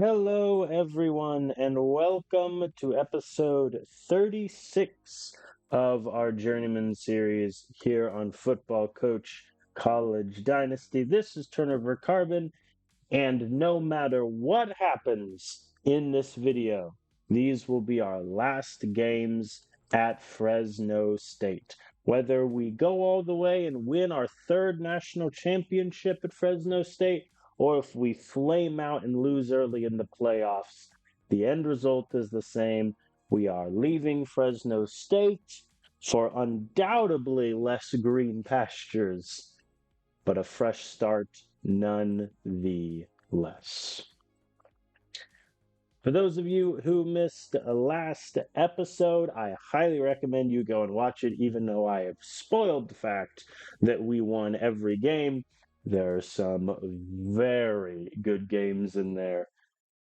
Hello, everyone, and welcome to episode 36 of our Journeyman series here on Football Coach College Dynasty. This is Turnover Carbon, and no matter what happens in this video, these will be our last games at Fresno State. Whether we go all the way and win our third national championship at Fresno State, or if we flame out and lose early in the playoffs, the end result is the same. We are leaving Fresno State for undoubtedly less green pastures, but a fresh start none the less. For those of you who missed the last episode, I highly recommend you go and watch it, even though I have spoiled the fact that we won every game. There are some very good games in there,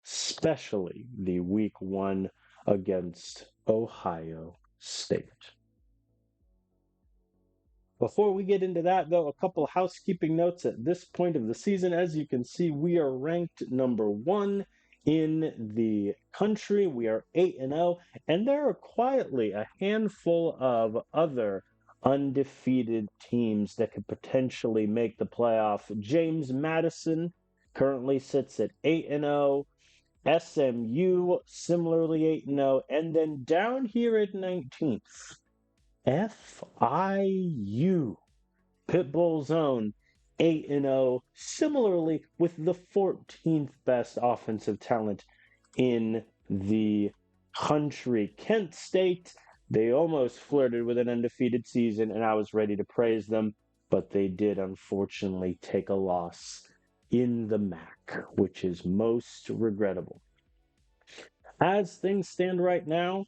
especially the week one against Ohio State. Before we get into that, though, a couple housekeeping notes at this point of the season. As you can see, we are ranked number one in the country. We are 8-0, and there are quietly a handful of other undefeated teams that could potentially make the playoff. James Madison currently sits at 8-0. SMU similarly 8-0, and then down here at 19th, FIU, Pitbull's own 8-0, similarly with the 14th best offensive talent in the country. Kent State, they almost flirted with an undefeated season, and I was ready to praise them, but they did unfortunately take a loss in the MAC, which is most regrettable. As things stand right now,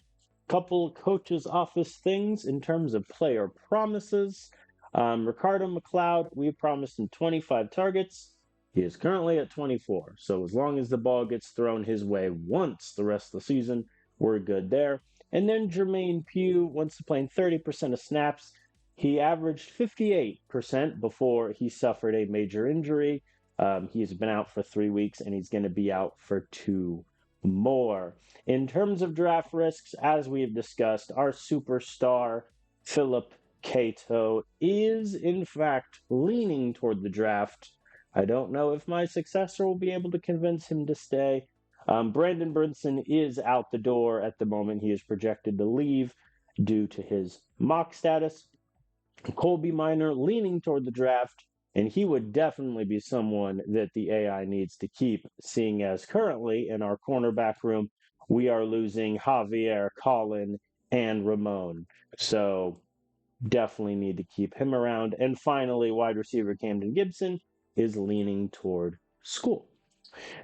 couple coaches' office things in terms of player promises. Ricardo McLeod, we promised him 25 targets. He is currently at 24. So as long as the ball gets thrown his way once the rest of the season, we're good there. And then Jermaine Pugh wants to play 30% of snaps. He averaged 58% before he suffered a major injury. He's been out for 3 weeks, and he's going to be out for 2 more. In terms of draft risks, as we have discussed, our superstar, Philip Cato, is in fact leaning toward the draft. I don't know if my successor will be able to convince him to stay. Brandon Brinson is out the door at the moment. He is projected to leave due to his mock status. Colby Minor leaning toward the draft, and he would definitely be someone that the AI needs to keep, seeing as currently in our cornerback room, we are losing Javier, Colin, and Ramon. So definitely need to keep him around. And finally, wide receiver Camden Gibson is leaning toward school.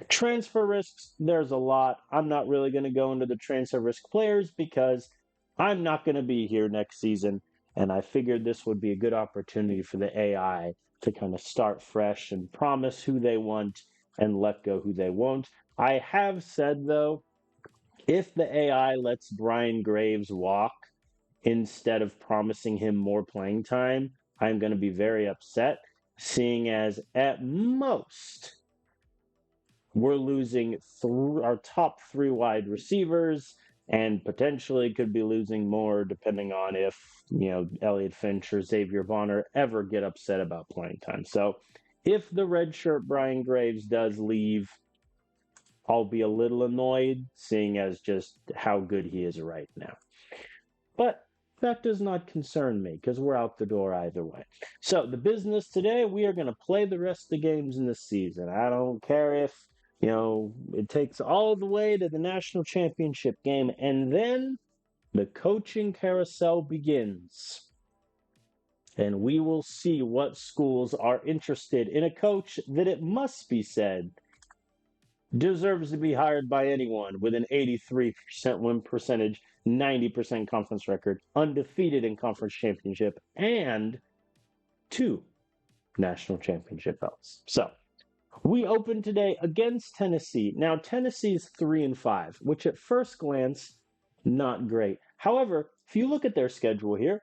Transfer risks, there's a lot. I'm not really going to go into the transfer risk players because I'm not going to be here next season. And I figured this would be a good opportunity for the AI to kind of start fresh and promise who they want and let go who they won't. I have said, though, if the AI lets Brian Graves walk instead of promising him more playing time, I'm going to be very upset, seeing as at most we're losing our top 3 wide receivers and potentially could be losing more depending on if, Elliott Finch or Xavier Bonner ever get upset about playing time. So if the redshirt Brian Graves does leave, I'll be a little annoyed, seeing as just how good he is right now. But that does not concern me because we're out the door either way. So the business today, we are going to play the rest of the games in the season. I don't care if it takes all the way to the national championship game, and then the coaching carousel begins. And we will see what schools are interested in a coach that, it must be said, deserves to be hired by anyone with an 83% win percentage, 90% conference record, undefeated in conference championship, and 2 national championship belts. So we open today against Tennessee. Now, Tennessee's 3-5, which at first glance, not great. However, if you look at their schedule here,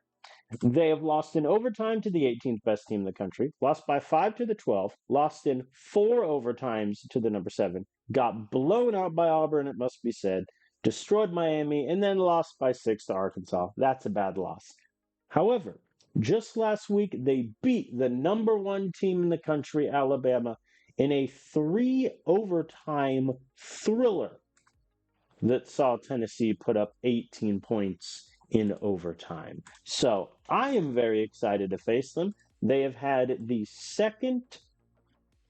They have lost in overtime to the 18th best team in the country, lost by 5 to the 12th, lost in 4 overtimes to the number 7, got blown out by Auburn, it must be said, destroyed Miami, and then lost by 6 to Arkansas. That's a bad loss. However, just last week, they beat the number 1 team in the country, Alabama, in a 3 overtime thriller that saw Tennessee put up 18 points in overtime. So I am very excited to face them. They have had the second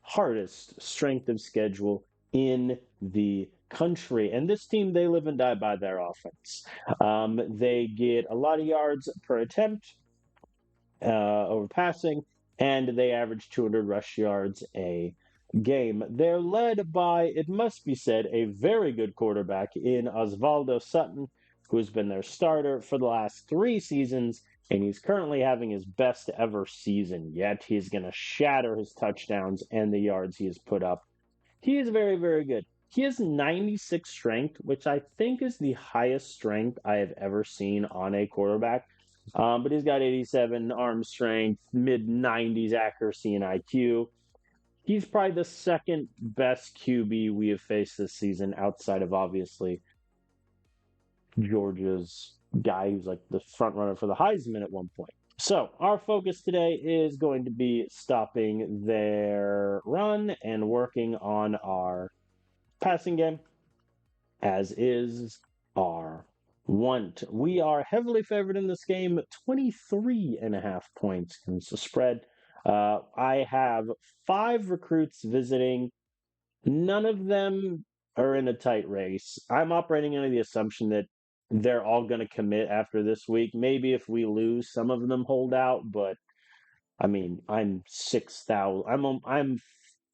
hardest strength of schedule in the country. And this team, they live and die by their offense. They get a lot of yards per attempt over passing, and they average 200 rush yards a game. They're led by, it must be said, a very good quarterback in Osvaldo Sutton, who's been their starter for the last 3 seasons, and he's currently having his best ever season yet. He's going to shatter his touchdowns and the yards he has put up. He is very, very good. He has 96 strength, which I think is the highest strength I have ever seen on a quarterback. But he's got 87 arm strength, mid 90s accuracy and IQ. He's probably the second best QB we have faced this season, outside of obviously Georgia's guy who's like the front runner for the Heisman at one point. So our focus today is going to be stopping their run and working on our passing game, as is our want. We are heavily favored in this game, 23.5 points is the spread. I have 5 recruits visiting. None of them are in a tight race. I'm operating under the assumption that they're all going to commit after this week. Maybe if we lose, some of them hold out, but I mean, I'm 6,000. I'm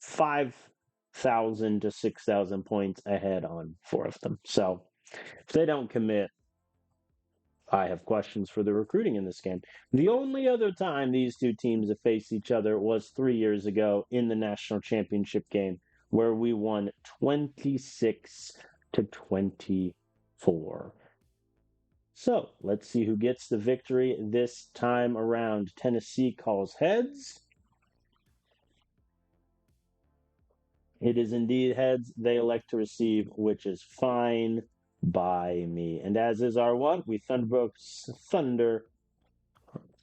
5,000 to 6,000 points ahead on 4 of them. So if they don't commit, I have questions for the recruiting in this game. The only other time these two teams have faced each other was 3 years ago in the national championship game, where we won 26 to 24. So let's see who gets the victory this time around. Tennessee calls heads. It is indeed heads. They elect to receive, which is fine by me. And as is our want, we thunder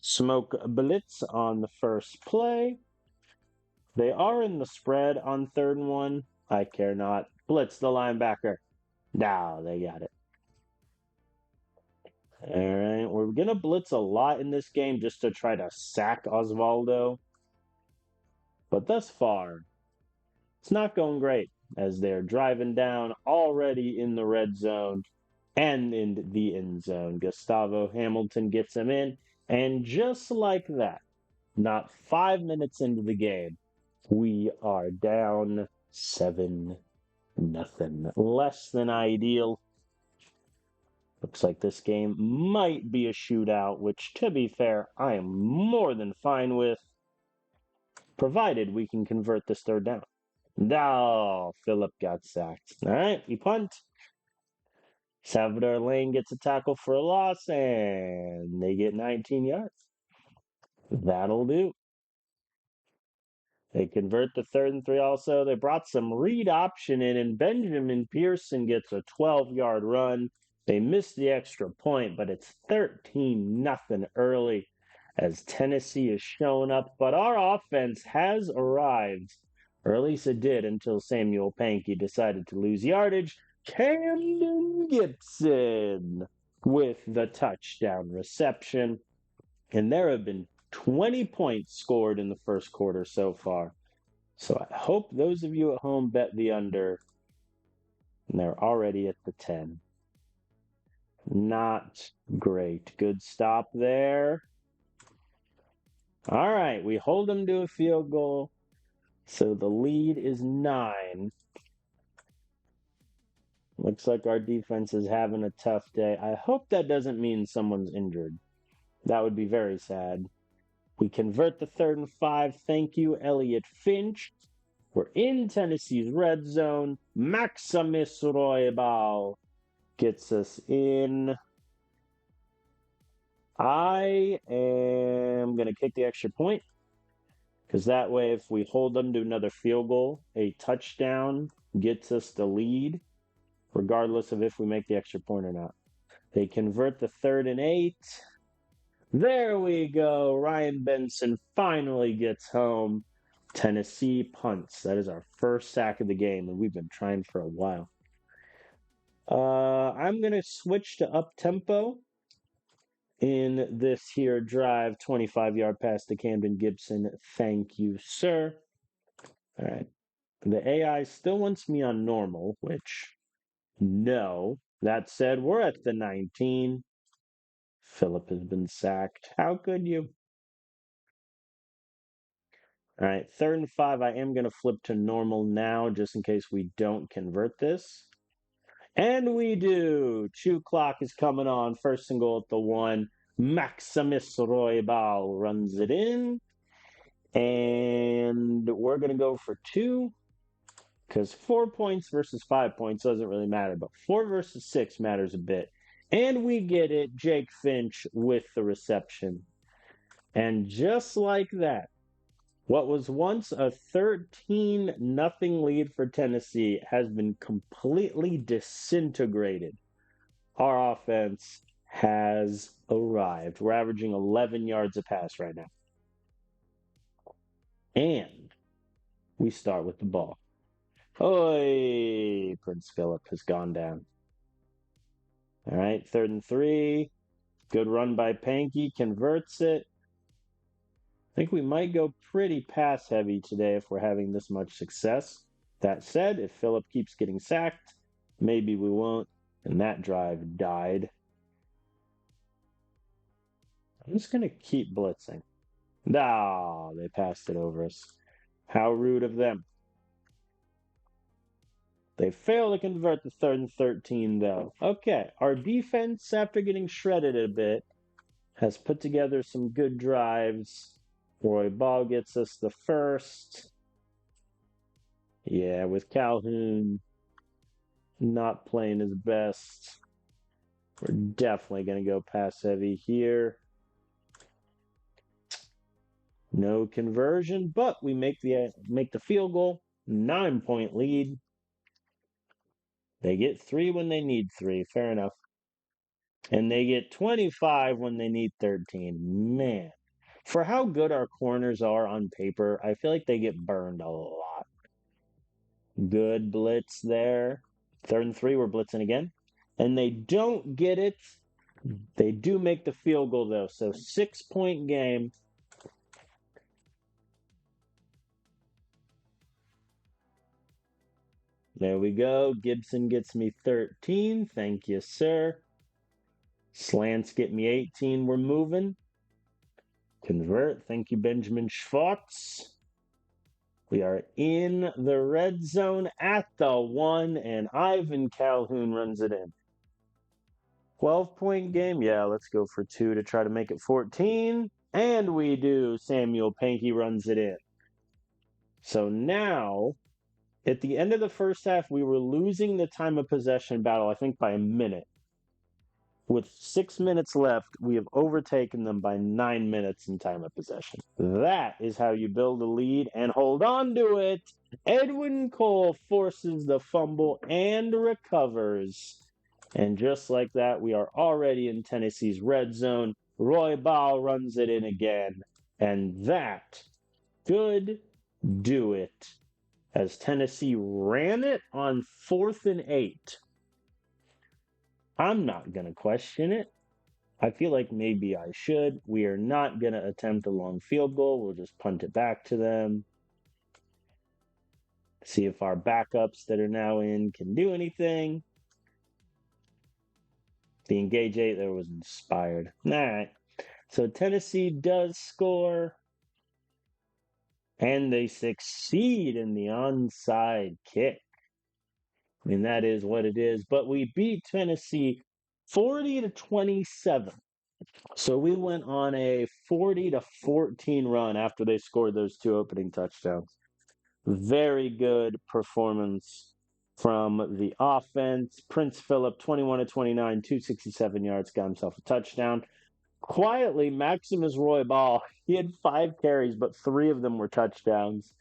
smoke blitz on the first play. They are in the spread on 3rd and 1. I care not. Blitz the linebacker. Now they got it. All right, we're going to blitz a lot in this game just to try to sack Osvaldo. But thus far, it's not going great as they're driving down already in the red zone and in the end zone. Gustavo Hamilton gets him in, and just like that, not 5 minutes into the game, we are down 7-0. Less than ideal. Looks like this game might be a shootout, which, to be fair, I am more than fine with, provided we can convert this 3rd down. No, Phillip got sacked. All right, we punt. Salvador Lane gets a tackle for a loss, and they get 19 yards. That'll do. They convert the 3rd and 3 also. They brought some read option in, and Benjamin Pearson gets a 12-yard run. They missed the extra point, but it's 13-0 early as Tennessee is showing up. But our offense has arrived, or at least it did until Samuel Pankey decided to lose yardage. Camden Gibson with the touchdown reception. And there have been 20 points scored in the first quarter so far. So I hope those of you at home bet the under. And they're already at the 10. Not great. Good stop there. All right, we hold them to a field goal. So the lead is 9. Looks like our defense is having a tough day. I hope that doesn't mean someone's injured. That would be very sad. We convert the 3rd and 5. Thank you, Elliott Finch. We're in Tennessee's red zone. Maximus Roybal gets us in. I am going to kick the extra point because that way, if we hold them to another field goal, a touchdown gets us the lead, regardless of if we make the extra point or not. They convert the 3rd and 8. There we go. Ryan Benson finally gets home. Tennessee punts. That is our first sack of the game, and we've been trying for a while. I'm going to switch to up tempo in this here drive. 25-yard pass to Camden Gibson. Thank you, sir. All right. The AI still wants me on normal, which no. That said, we're at the 19. Phillip has been sacked. How could you? All right, 3rd and 5. I am going to flip to normal now just in case we don't convert this. And we do. Chew clock is coming on. 1st and goal at the 1. Maximus Roybal runs it in. And we're going to go for 2 because 4 points versus 5 points doesn't really matter, but 4 versus 6 matters a bit. And we get it. Jake Finch with the reception. And just like that, what was once a 13-0 lead for Tennessee has been completely disintegrated. Our offense has arrived. We're averaging 11 yards a pass right now. And we start with the ball. Oi! Prince Philip has gone down. All right, 3rd and 3. Good run by Pankey. Converts it. I think we might go pretty pass heavy today if we're having this much success. That said, if Phillip keeps getting sacked, maybe we won't. And that drive died. I'm just going to keep blitzing. Ah, they passed it over us. How rude of them. They fail to convert the 3rd and 13, though. Okay, our defense, after getting shredded a bit, has put together some good drives. Roy Ball gets us the 1st. Yeah, with Calhoun not playing his best, we're definitely going to go pass heavy here. No conversion, but we make the field goal. 9-point lead. They get 3 when they need 3. Fair enough. And they get 25 when they need 13. Man, for how good our corners are on paper, I feel like they get burned a lot. Good blitz there. 3rd and 3, we're blitzing again. And they don't get it. They do make the field goal, though. So 6-point game. There we go. Gibson gets me 13. Thank you, sir. Slants get me 18. We're moving. Convert. Thank you, Benjamin Schwartz. We are in the red zone at the 1, and Ivan Calhoun runs it in. 12-point game. Yeah, let's go for 2 to try to make it 14. And we do. Samuel Pankey runs it in. So now, at the end of the first half, we were losing the time of possession battle, I think, by a minute. With 6 minutes left, we have overtaken them by 9 minutes in time of possession. That is how you build a lead and hold on to it. Edwin Cole forces the fumble and recovers. And just like that, we are already in Tennessee's red zone. Roy Ball runs it in again. And that could do it. As Tennessee ran it on 4th and 8. I'm not going to question it. I feel like maybe I should. We are not going to attempt a long field goal. We'll just punt it back to them. See if our backups that are now in can do anything. The engage 8 there was inspired. All right. So Tennessee does score. And they succeed in the onside kick. I mean, that is what it is. But we beat Tennessee 40-27. So we went on a 40-14 run after they scored those 2 opening touchdowns. Very good performance from the offense. Prince Phillip, 21-29, 267 yards, got himself a touchdown. Quietly, Maximus Roy Ball, he had 5 carries, but 3 of them were touchdowns.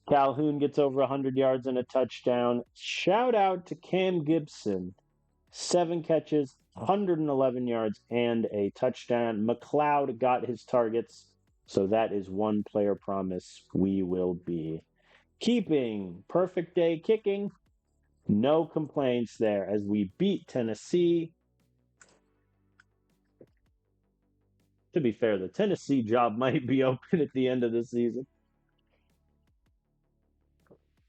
Calhoun gets over 100 yards and a touchdown. Shout out to Cam Gibson, 7 catches, 111 yards, and a touchdown. McLeod got his targets, so that is one player promise we will be keeping. Perfect day kicking. No complaints there as we beat Tennessee. To be fair, the Tennessee job might be open at the end of the season.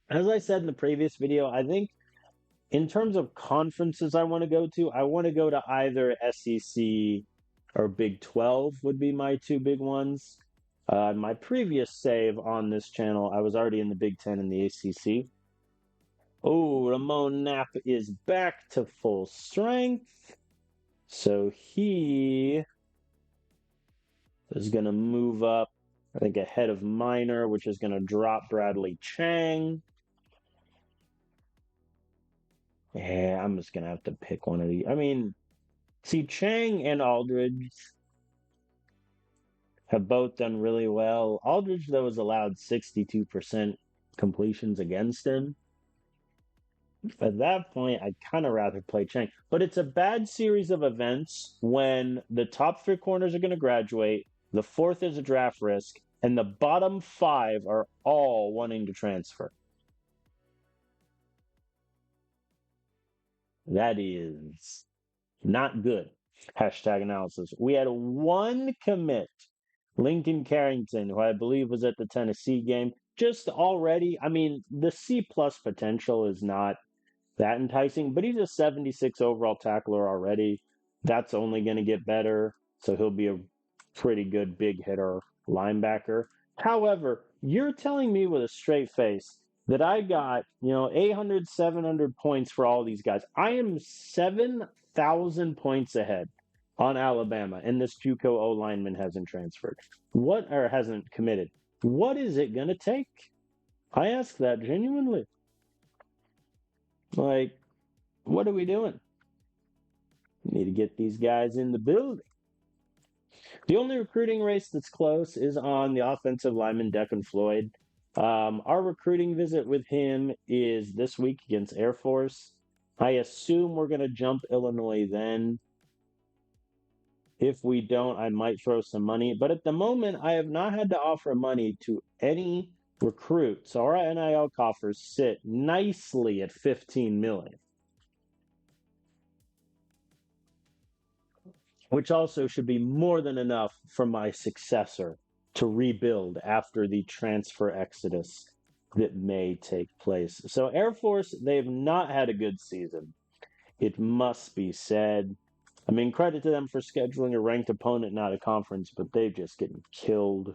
As I said in the previous video, I think in terms of conferences I want to go to, I want to go to either SEC or Big 12 would be my 2 big ones. My previous save on this channel, I was already in the Big 10 and the ACC. Oh, Ramon Knapp is back to full strength. So he is going to move up, I think, ahead of Minor, which is going to drop Bradley Chang. Yeah, I'm just going to have to pick one of these. I mean, see, Chang and Aldridge have both done really well. Aldridge, though, has allowed 62% completions against him. At that point, I'd kind of rather play Chang. But it's a bad series of events when the top 3 corners are going to graduate, the 4th is a draft risk, and the bottom 5 are all wanting to transfer. That is not good. Hashtag analysis. We had 1 commit, Lincoln Carrington, who I believe was at the Tennessee game. Just already, I mean, the C plus potential is not that enticing, but he's a 76 overall tackler already. That's only going to get better, so he'll be a pretty good big hitter linebacker. However, you're telling me with a straight face that I got, 800, 700 points for all these guys. I am 7,000 points ahead on Alabama, and this JUCO O lineman hasn't transferred. Or hasn't committed. What is it going to take? I ask that genuinely. Like, what are we doing? We need to get these guys in the building. The only recruiting race that's close is on the offensive lineman, Declan Floyd. Our recruiting visit with him is this week against Air Force. I assume we're going to jump Illinois then. If we don't, I might throw some money. But at the moment, I have not had to offer money to any recruit. So our NIL coffers sit nicely at $15 million. Which also should be more than enough for my successor to rebuild after the transfer exodus that may take place. So Air Force, they've not had a good season. It must be said. I mean, credit to them for scheduling a ranked opponent, not a conference, but they've just getting killed.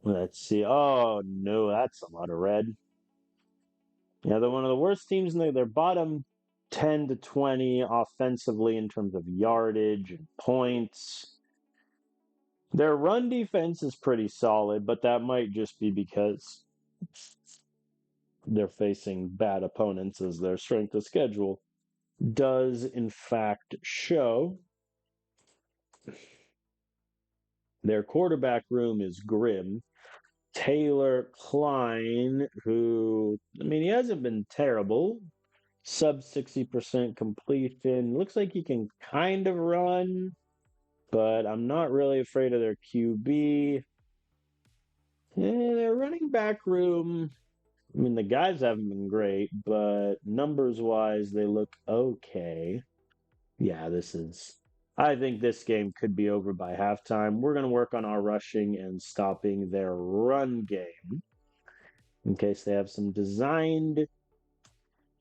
Let's see. Oh, no, that's a lot of red. Yeah, they're one of the worst teams in their bottom 10 to 20 offensively in terms of yardage and points. Their run defense is pretty solid, but that might just be because they're facing bad opponents as their strength of schedule does in fact show. Their quarterback room is grim. Taylor Klein, who, I mean, he hasn't been terrible. Sub 60% completion. Looks like he can kind of run, but I'm not really afraid of their QB. Their running back room, I mean, the guys haven't been great, but numbers-wise, they look okay. Yeah, I think this game could be over by halftime. We're going to work on our rushing and stopping their run game in case they have some designed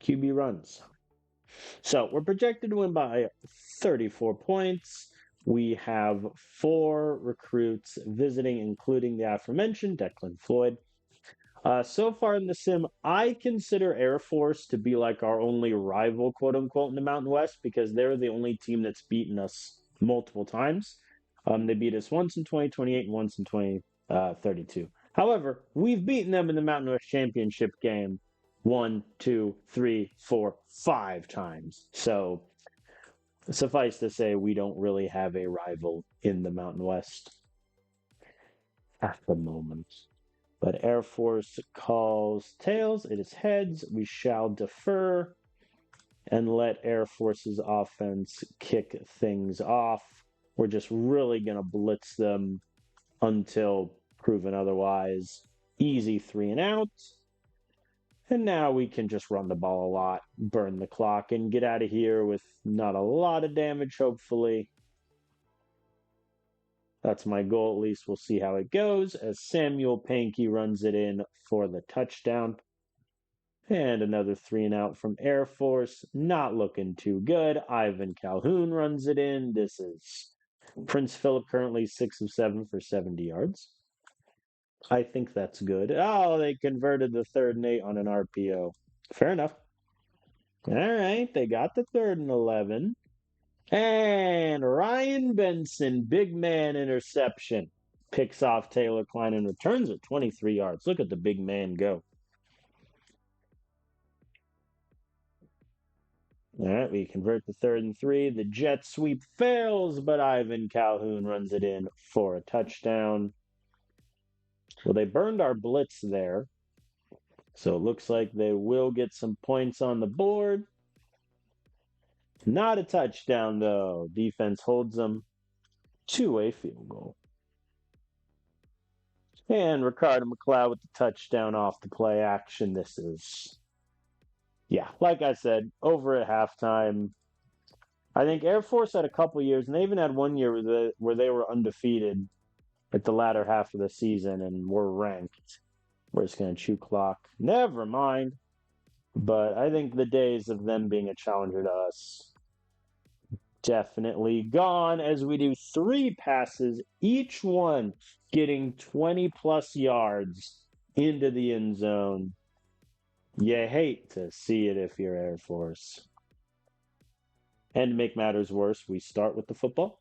QB runs. So we're projected to win by 34 points. We have 4 recruits visiting, including the aforementioned Declan Floyd. So far in the sim, I consider Air Force to be like our only rival, quote unquote, in the Mountain West because they're the only team that's beaten us multiple times. They beat us once in 2028 and once in 2032. However, we've beaten them in the Mountain West Championship game 1, 2, 3, 4, 5 times. So Suffice to say, we don't really have a rival in the Mountain West at the moment. But Air Force calls tails. It is heads. We shall defer and let Air Force's offense kick things off. We're just really going to blitz them until proven otherwise. Easy 3 and out. And now we can just run the ball a lot, burn the clock, and get out of here with not a lot of damage, hopefully. That's my goal, at least. We'll see how it goes as Samuel Pankey runs it in for the touchdown. And another 3 and out from Air Force. Not looking too good. Ivan Calhoun runs it in. This is Prince Philip, currently 6 of 7 for 70 yards. I think that's good. Oh, they converted the 3rd and 8 on an RPO. Fair enough. All right, they got the 3rd and 11. And Ryan Benson, big man interception. Picks off Taylor Klein and returns it 23 yards. Look at the big man go. All right, we convert the 3rd and 3. The jet sweep fails, but Ivan Calhoun runs it in for a touchdown. Well, they burned our blitz there. So it looks like they will get some points on the board. Not a touchdown, though. Defense holds them to a field goal. And Ricardo McLeod with the touchdown off the play action. This is, yeah, like I said, over at halftime. I think Air Force had a couple years, and they even had one year where they were undefeated at the latter half of the season and were ranked. We're just going to chew clock. Never mind. But I think the days of them being a challenger to us definitely gone as we do 3 passes, each one getting 20 plus yards into the end zone. You hate to see it if you're Air Force. And to make matters worse, we start with the football.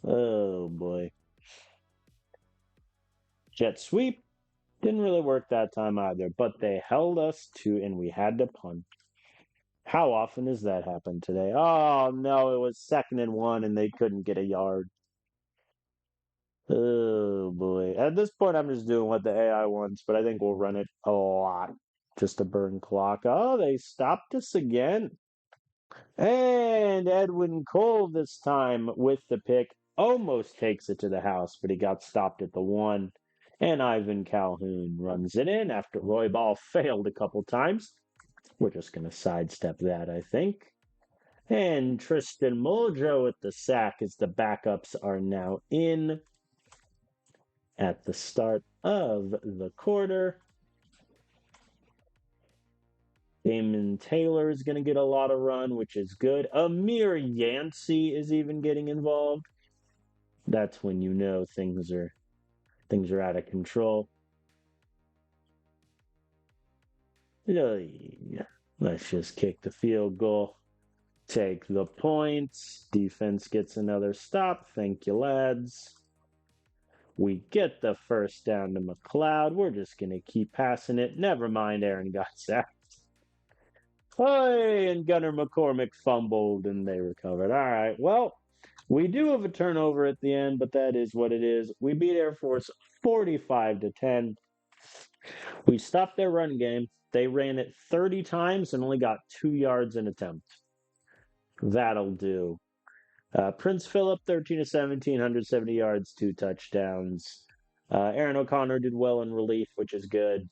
Oh boy. Jet sweep. Didn't really work that time either, but they held us to, and we had to punt. How often does that happen today? Oh no, it was 2nd and 1 and they couldn't get a yard. Oh boy. At this point, I'm just doing what the AI wants, but I think we'll run it a lot just to burn clock. Oh, they stopped us again. And Edwin Cole this time with the pick almost takes it to the house, but he got stopped at the 1. And Ivan Calhoun runs it in after Roy Ball failed a couple times. We're just going to sidestep that, I think. And Tristan Muldrow with the sack as the backups are now in at the start of the quarter. Damon Taylor is going to get a lot of run, which is good. Amir Yancey is even getting involved. That's when you know things are out of control. Let's just kick the field goal. Take the points. Defense gets another stop. Thank you, lads. We get the first down to McLeod. We're just going to keep passing it. Never mind, Aaron got sacked. Hey, and Gunnar McCormick fumbled, and they recovered. All right, well, we do have a turnover at the end, but that is what it is. We beat Air Force 45-10. We stopped their run game. They ran it 30 times and only got 2 yards an attempt. That'll do. Prince Philip, 13 of 17, 170 yards, 2 touchdowns. Aaron O'Connor did well in relief, which is good.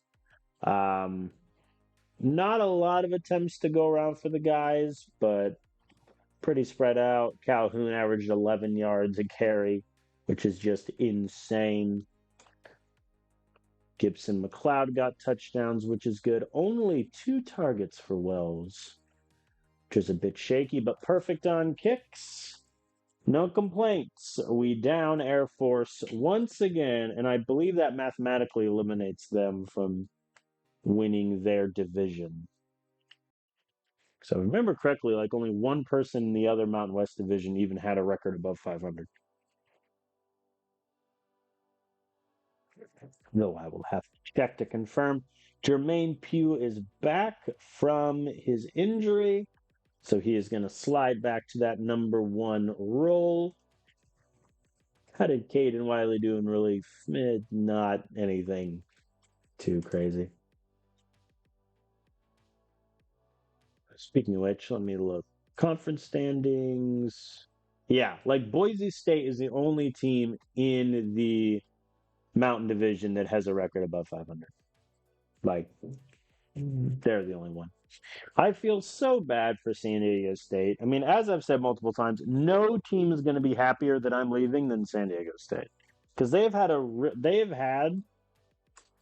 Not a lot of attempts to go around for the guys, but pretty spread out. Calhoun averaged 11 yards a carry, which is just insane. Gibson McLeod got touchdowns, which is good. Only 2 targets for Wells, which is a bit shaky, but perfect on kicks. No complaints. We down Air Force once again, and I believe that mathematically eliminates them from winning their division. So if I remember correctly, like only one person in the other Mountain West division even had a record above 500. Though I will have to check to confirm. Jermaine Pugh is back from his injury. So he is going to slide back to that number one role. How did Caden Wiley do in relief? Not anything too crazy. Speaking of which, let me look. Conference standings. Yeah, like Boise State is the only team in the Mountain Division that has a record above 500. Like, they're the only one. I feel so bad for San Diego State. I mean, as I've said multiple times, no team is going to be happier that I'm leaving than San Diego State because they've had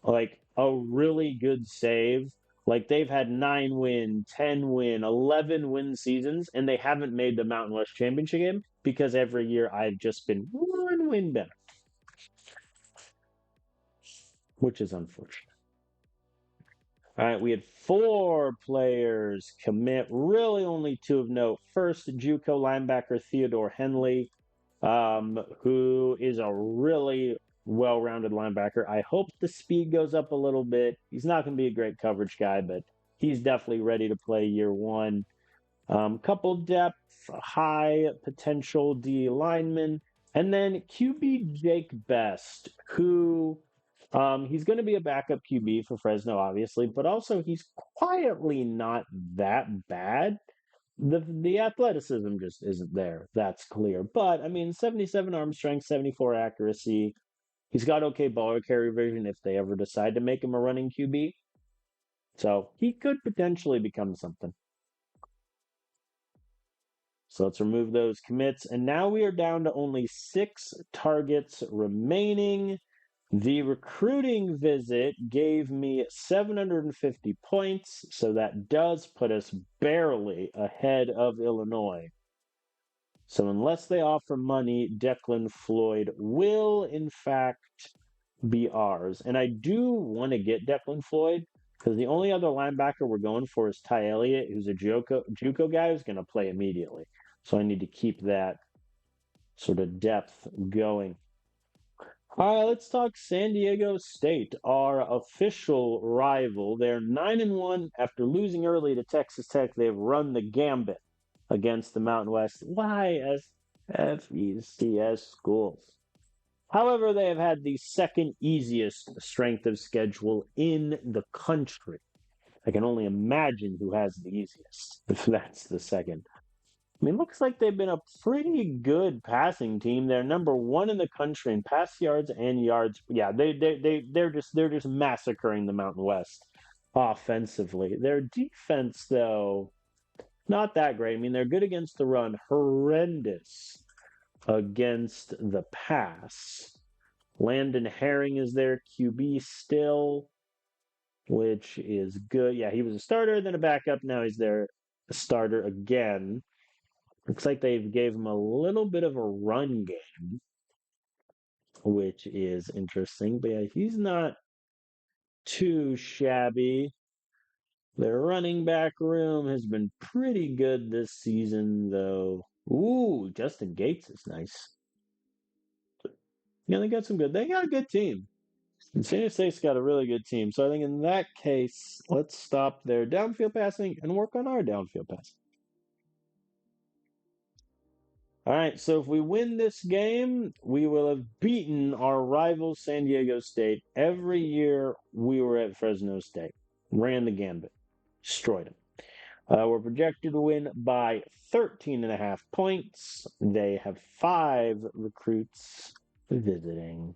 like a really good save. Like they've had 9 win, 10 win, 11 win seasons, and they haven't made the Mountain West Championship game because every year I've just been 1 win better, which is unfortunate. All right, we had 4 players commit, really only 2 of note. First, JUCO linebacker Theodore Henley, who is a really well-rounded linebacker. I hope the speed goes up a little bit. He's not going to be a great coverage guy, but he's definitely ready to play year one. Couple depth, high potential D lineman, and then QB Jake Best, who he's going to be a backup QB for Fresno, obviously, but also he's quietly not that bad. The athleticism just isn't there. That's clear. But I mean, 77 arm strength, 74 accuracy. He's got okay ball carrier vision if they ever decide to make him a running QB. So he could potentially become something. So let's remove those commits. And now we are down to only 6 targets remaining. The recruiting visit gave me 750 points, so that does put us barely ahead of Illinois. So unless they offer money, Declan Floyd will, in fact, be ours. And I do want to get Declan Floyd because the only other linebacker we're going for is Ty Elliott, who's a JUCO guy who's going to play immediately. So I need to keep that sort of depth going. All right, let's talk San Diego State, our official rival. They're 9-1 after losing early to Texas Tech. They've run the gambit against the Mountain West FECS schools. However, they have had the second easiest strength of schedule in the country. I can only imagine who has the easiest, if that's the second. I mean, looks like they've been a pretty good passing team. They're number 1 in the country in pass yards and yards. Yeah, they're just massacring the Mountain West offensively. Their defense, though, not that great. I mean, they're good against the run, horrendous against the pass. Landon Herring is their QB still, which is good. Yeah, he was a starter, then a backup. Now he's their starter again. Looks like they gave him a little bit of a run game, which is interesting. But yeah, he's not too shabby. Their running back room has been pretty good this season, though. Ooh, Justin Gates is nice. Yeah, they got some good. They got a good team. And San Diego State's got a really good team. So I think in that case, let's stop their downfield passing and work on our downfield passing. All right, so if we win this game, we will have beaten our rival San Diego State every year we were at Fresno State. Ran the gambit, destroyed them. We're projected to win by 13.5 points. They have 5 recruits visiting.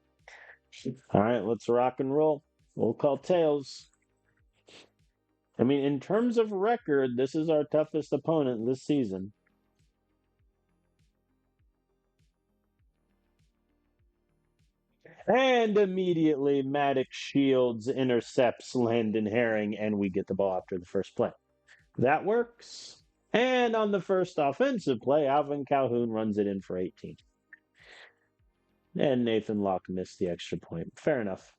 All right, let's rock and roll. We'll call tails. I mean, in terms of record, this is our toughest opponent this season. And immediately, Maddox Shields intercepts Landon Herring, and we get the ball after the first play. That works. And on the first offensive play, Alvin Calhoun runs it in for 18. And Nathan Locke missed the extra point. Fair enough.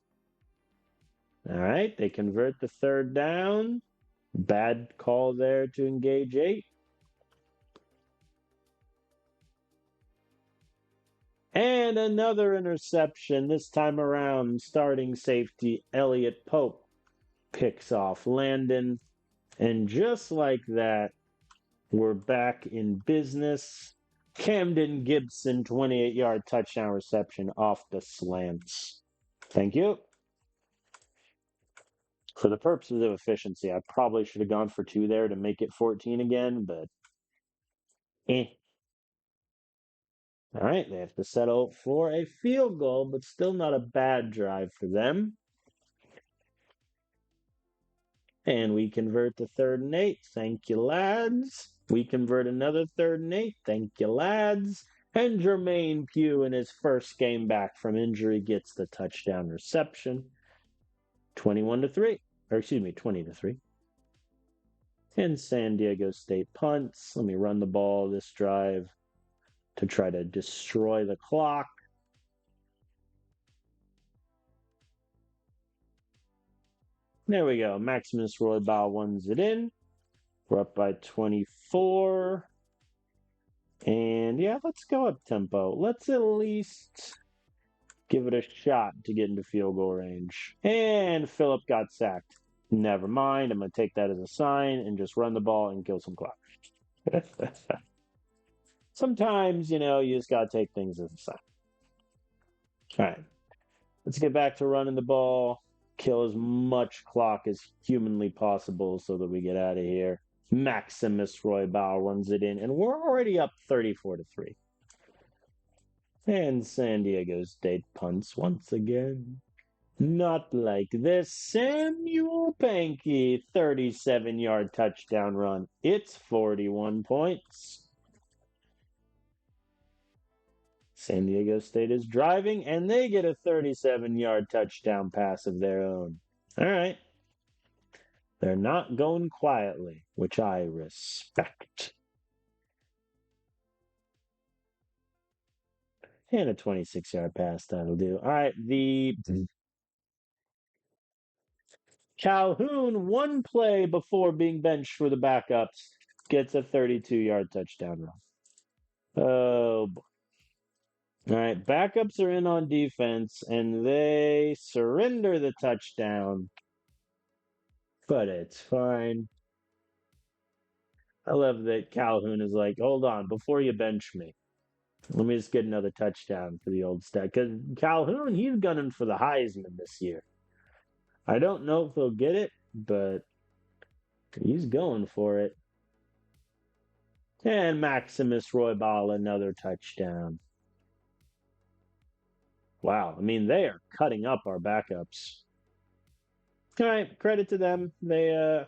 All right, they convert the third down. Bad call there to engage 8. And another interception, this time around, starting safety Elliot Pope picks off Landon. And just like that, We're back in business. Camden Gibson, 28-yard touchdown reception off the slants. Thank you. For the purposes of efficiency, I probably should have gone for 2 there to make it 14 again, but eh. All right, they have to settle for a field goal, but still not a bad drive for them. And we convert to 3rd and 8. Thank you, lads. We convert another 3rd and 8. Thank you, lads. And Jermaine Pugh, in his first game back from injury, gets the touchdown reception. 21-3. Or excuse me, 20-3. And San Diego State punts. Let me run the ball this drive to try to destroy the clock. There we go. Maximus Roybal ones it in. We're up by 24. And yeah, let's go up tempo. Let's at least give it a shot to get into field goal range. And Phillip got sacked. Never mind. I'm going to take that as a sign and just run the ball and kill some clock. Sometimes, you just got to take things as a sign. All right. Let's get back to running the ball. Kill as much clock as humanly possible so that we get out of here. Maximus Roybal runs it in, and we're already up 34-3. And San Diego State punts once again. Not like this. Samuel Pankey, 37-yard touchdown run. It's 41 points. San Diego State is driving, and they get a 37-yard touchdown pass of their own. All right. They're not going quietly, which I respect. And a 26-yard pass, that'll do. All right, the Calhoun, one play before being benched for the backups, gets a 32-yard touchdown run. Oh, boy. All right, backups are in on defense, and they surrender the touchdown. But it's fine. I love that Calhoun is like, hold on, before you bench me, let me just get another touchdown for the old stat. Because Calhoun, he's gunning for the Heisman this year. I don't know if he'll get it, but he's going for it. And Maximus Roybal, another touchdown. Wow, I mean, they are cutting up our backups. All right, credit to them. They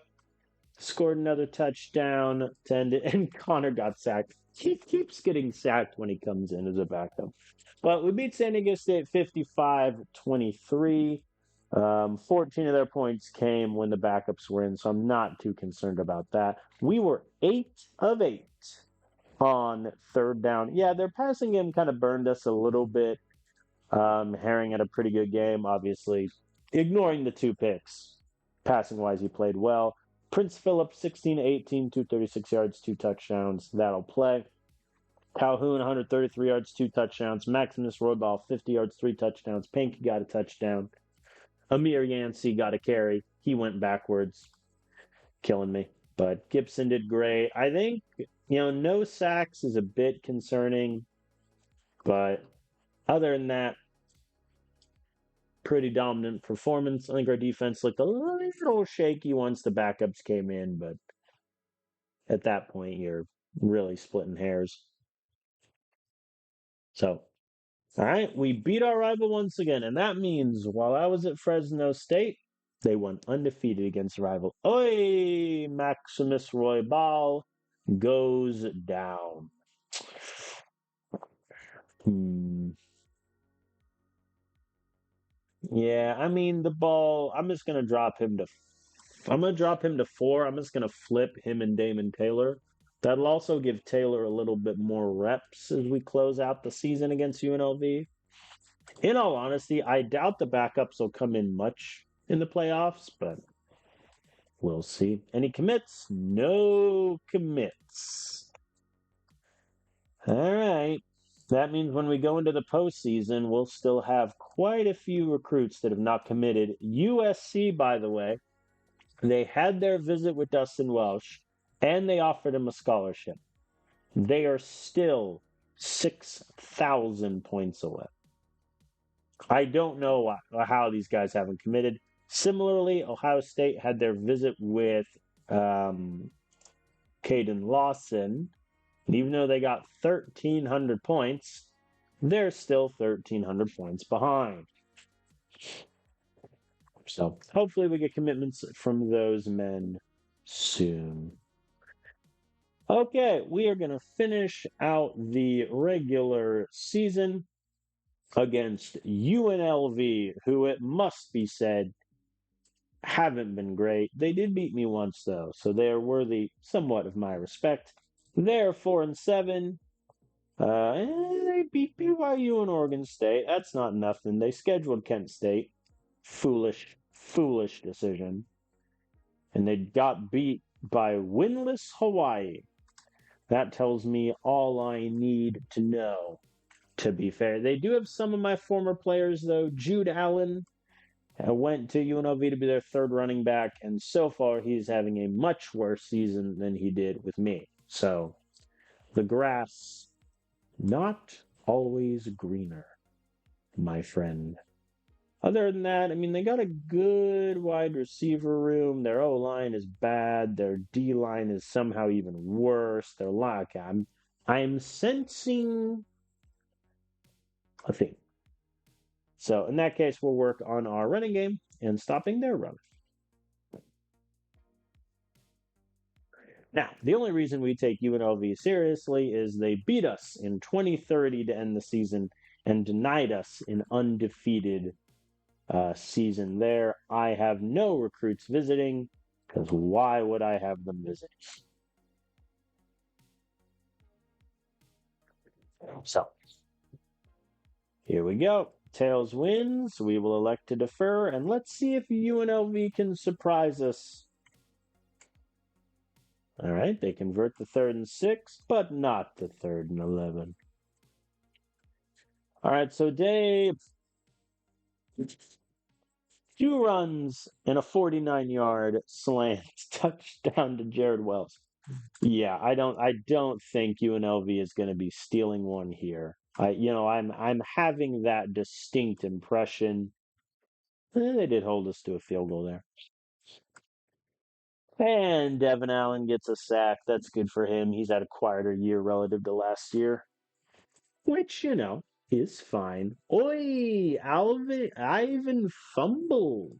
scored another touchdown to end it, and Connor got sacked. He keeps getting sacked when he comes in as a backup. But we beat San Diego State 55-23. 14 of their points came when the backups were in, so I'm not too concerned about that. We were 8 of 8 on 3rd down. Yeah, their passing game kind of burned us a little bit. Herring had a pretty good game, obviously. Ignoring the 2 picks. Passing-wise, he played well. Prince Phillip, 16-18, 236 yards, 2 touchdowns. That'll play. Calhoun, 133 yards, 2 touchdowns. Maximus Roybal, 50 yards, 3 touchdowns. Pink got a touchdown. Amir Yancey got a carry. He went backwards, killing me. But Gibson did great. I think, no sacks is a bit concerning. But other than that, pretty dominant performance. I think our defense looked a little shaky once the backups came in, but at that point, you're really splitting hairs. So, all right, we beat our rival once again, and that means while I was at Fresno State, they went undefeated against the rival. Oi, Maximus Roybal goes down. Yeah, I mean the ball. I'm just gonna drop him to. I'm gonna drop him to 4. I'm just gonna flip him and Damon Taylor. That'll also give Taylor a little bit more reps as we close out the season against UNLV. In all honesty, I doubt the backups will come in much in the playoffs, but we'll see. Any commits? No commits. All right. That means when we go into the postseason, we'll still have quite a few recruits that have not committed. USC, by the way, they had their visit with Dustin Welsh, and they offered him a scholarship. They are still 6,000 points away. I don't know how these guys haven't committed. Similarly, Ohio State had their visit with um, Caden Lawson, and even though they got 1,300 points, they're still 1,300 points behind. So hopefully we get commitments from those men soon. Okay, we are going to finish out the regular season against UNLV, who it must be said haven't been great. They did beat me once though, so they are worthy somewhat of my respect. They're 4-7. They beat BYU and Oregon State. That's not nothing. They scheduled Kent State. Foolish, foolish decision. And they got beat by winless Hawaii. That tells me all I need to know. To be fair, they do have some of my former players though. Jude Allen went to UNLV to be their third running back, and so far he's having a much worse season than he did with me. So the grass not always greener, my friend. Other than that, I mean, they got a good wide receiver room. Their O line is bad. Their D line is somehow even worse. Their line, okay, I'm sensing a thing. So in that case, we'll work on our running game and stopping their run. Now, the only reason we take UNLV seriously is they beat us in 2030 to end the season and denied us an undefeated season there. I have no recruits visiting because why would I have them visit? So, here we go. Tails wins. We will elect to defer, and let's see if UNLV can surprise us. All right, they convert the 3rd and 6, but not the 3rd and 11. All right, so Dave, 2 runs and a 49-yard slant touchdown to Jared Wells. Yeah, I don't think UNLV is going to be stealing one here. I'm having that distinct impression. They did hold us to a field goal there. And Devin Allen gets a sack. That's good for him. He's had a quieter year relative to last year, which, is fine. Oi, Ivan fumbled.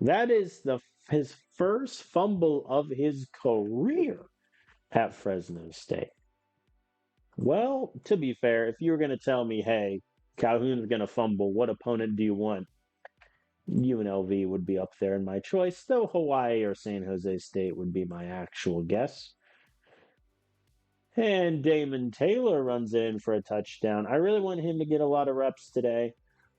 That is his first fumble of his career at Fresno State. Well, to be fair, if you were going to tell me, hey, Calhoun's going to fumble, what opponent do you want? UNLV would be up there in my choice, though Hawaii or San Jose State would be my actual guess. And Damon Taylor runs in for a touchdown. I really want him to get a lot of reps today.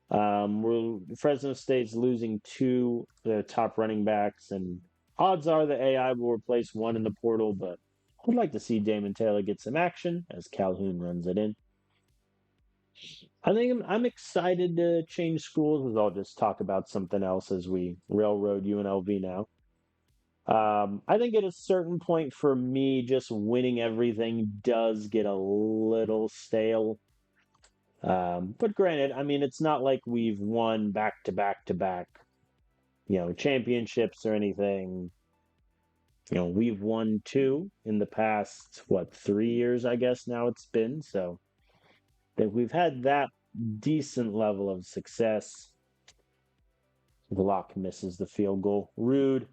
Fresno State's losing 2 their top running backs, and odds are the AI will replace 1 in the portal, but I'd like to see Damon Taylor get some action as Calhoun runs it in. I think I'm excited to change schools. I'll just talk about something else as we railroad UNLV now. I think at a certain point for me, just winning everything does get a little stale. But granted, I mean, it's not like we've won back to back to back, championships or anything. We've won 2 in the past, 3 years, I guess now it's been. So that we've had that decent level of success. Glock misses the field goal. Rude.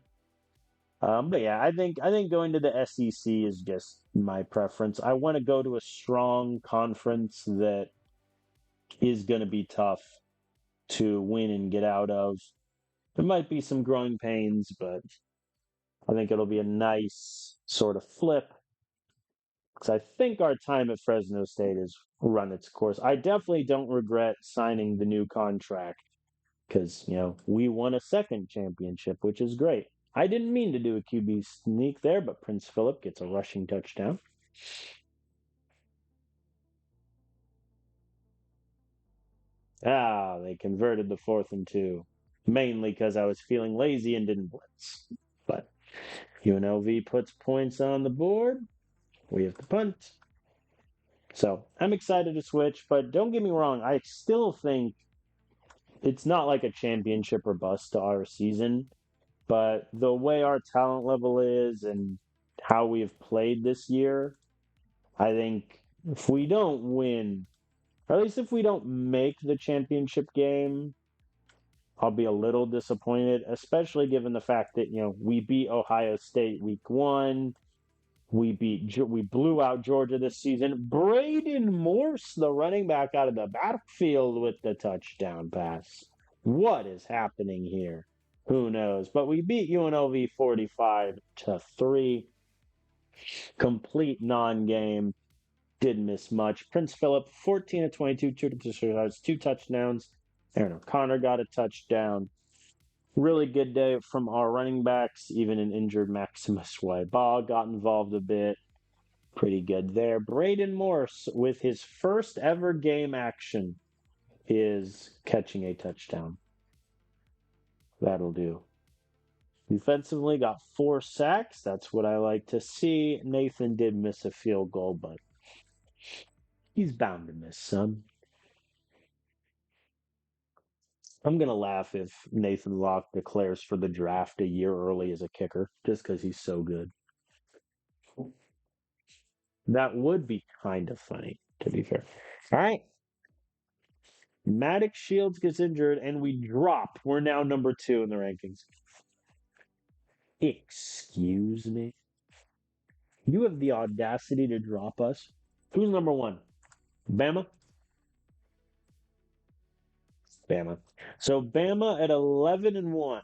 But yeah, I think going to the SEC is just my preference. I want to go to a strong conference that is going to be tough to win and get out of. There might be some growing pains, but I think it'll be a nice sort of flip. Because I think our time at Fresno State has run its course. I definitely don't regret signing the new contract because, we won a second championship, which is great. I didn't mean to do a QB sneak there, but Prince Philip gets a rushing touchdown. They converted the 4th and 2, mainly because I was feeling lazy and didn't blitz. But UNLV puts points on the board. We have to punt. So I'm excited to switch, but don't get me wrong. I still think it's not like a championship or bust to our season, but the way our talent level is and how we have played this year, I think if we don't win, or at least if we don't make the championship game, I'll be a little disappointed, especially given the fact that, we beat Ohio State week 1. We blew out Georgia this season. Braden Morse, the running back out of the backfield with the touchdown pass. What is happening here? Who knows? But we beat UNLV 45-3. Complete non-game. Didn't miss much. Prince Philip, 14 of 22, 2 touchdowns. Aaron O'Connor got a touchdown. Really good day from our running backs. Even an injured Maximus Ball got involved a bit. Pretty good there. Braden Morse, with his first ever game action, is catching a touchdown. That'll do. Defensively, got 4 sacks. That's what I like to see. Nathan did miss a field goal, but he's bound to miss some. I'm going to laugh if Nathan Locke declares for the draft a year early as a kicker, just because he's so good. That would be kind of funny, to be fair. All right. Maddox Shields gets injured, and we drop. We're now number 2 in the rankings. Excuse me? You have the audacity to drop us? Who's number 1? Bama? Bama. So Bama at 11-1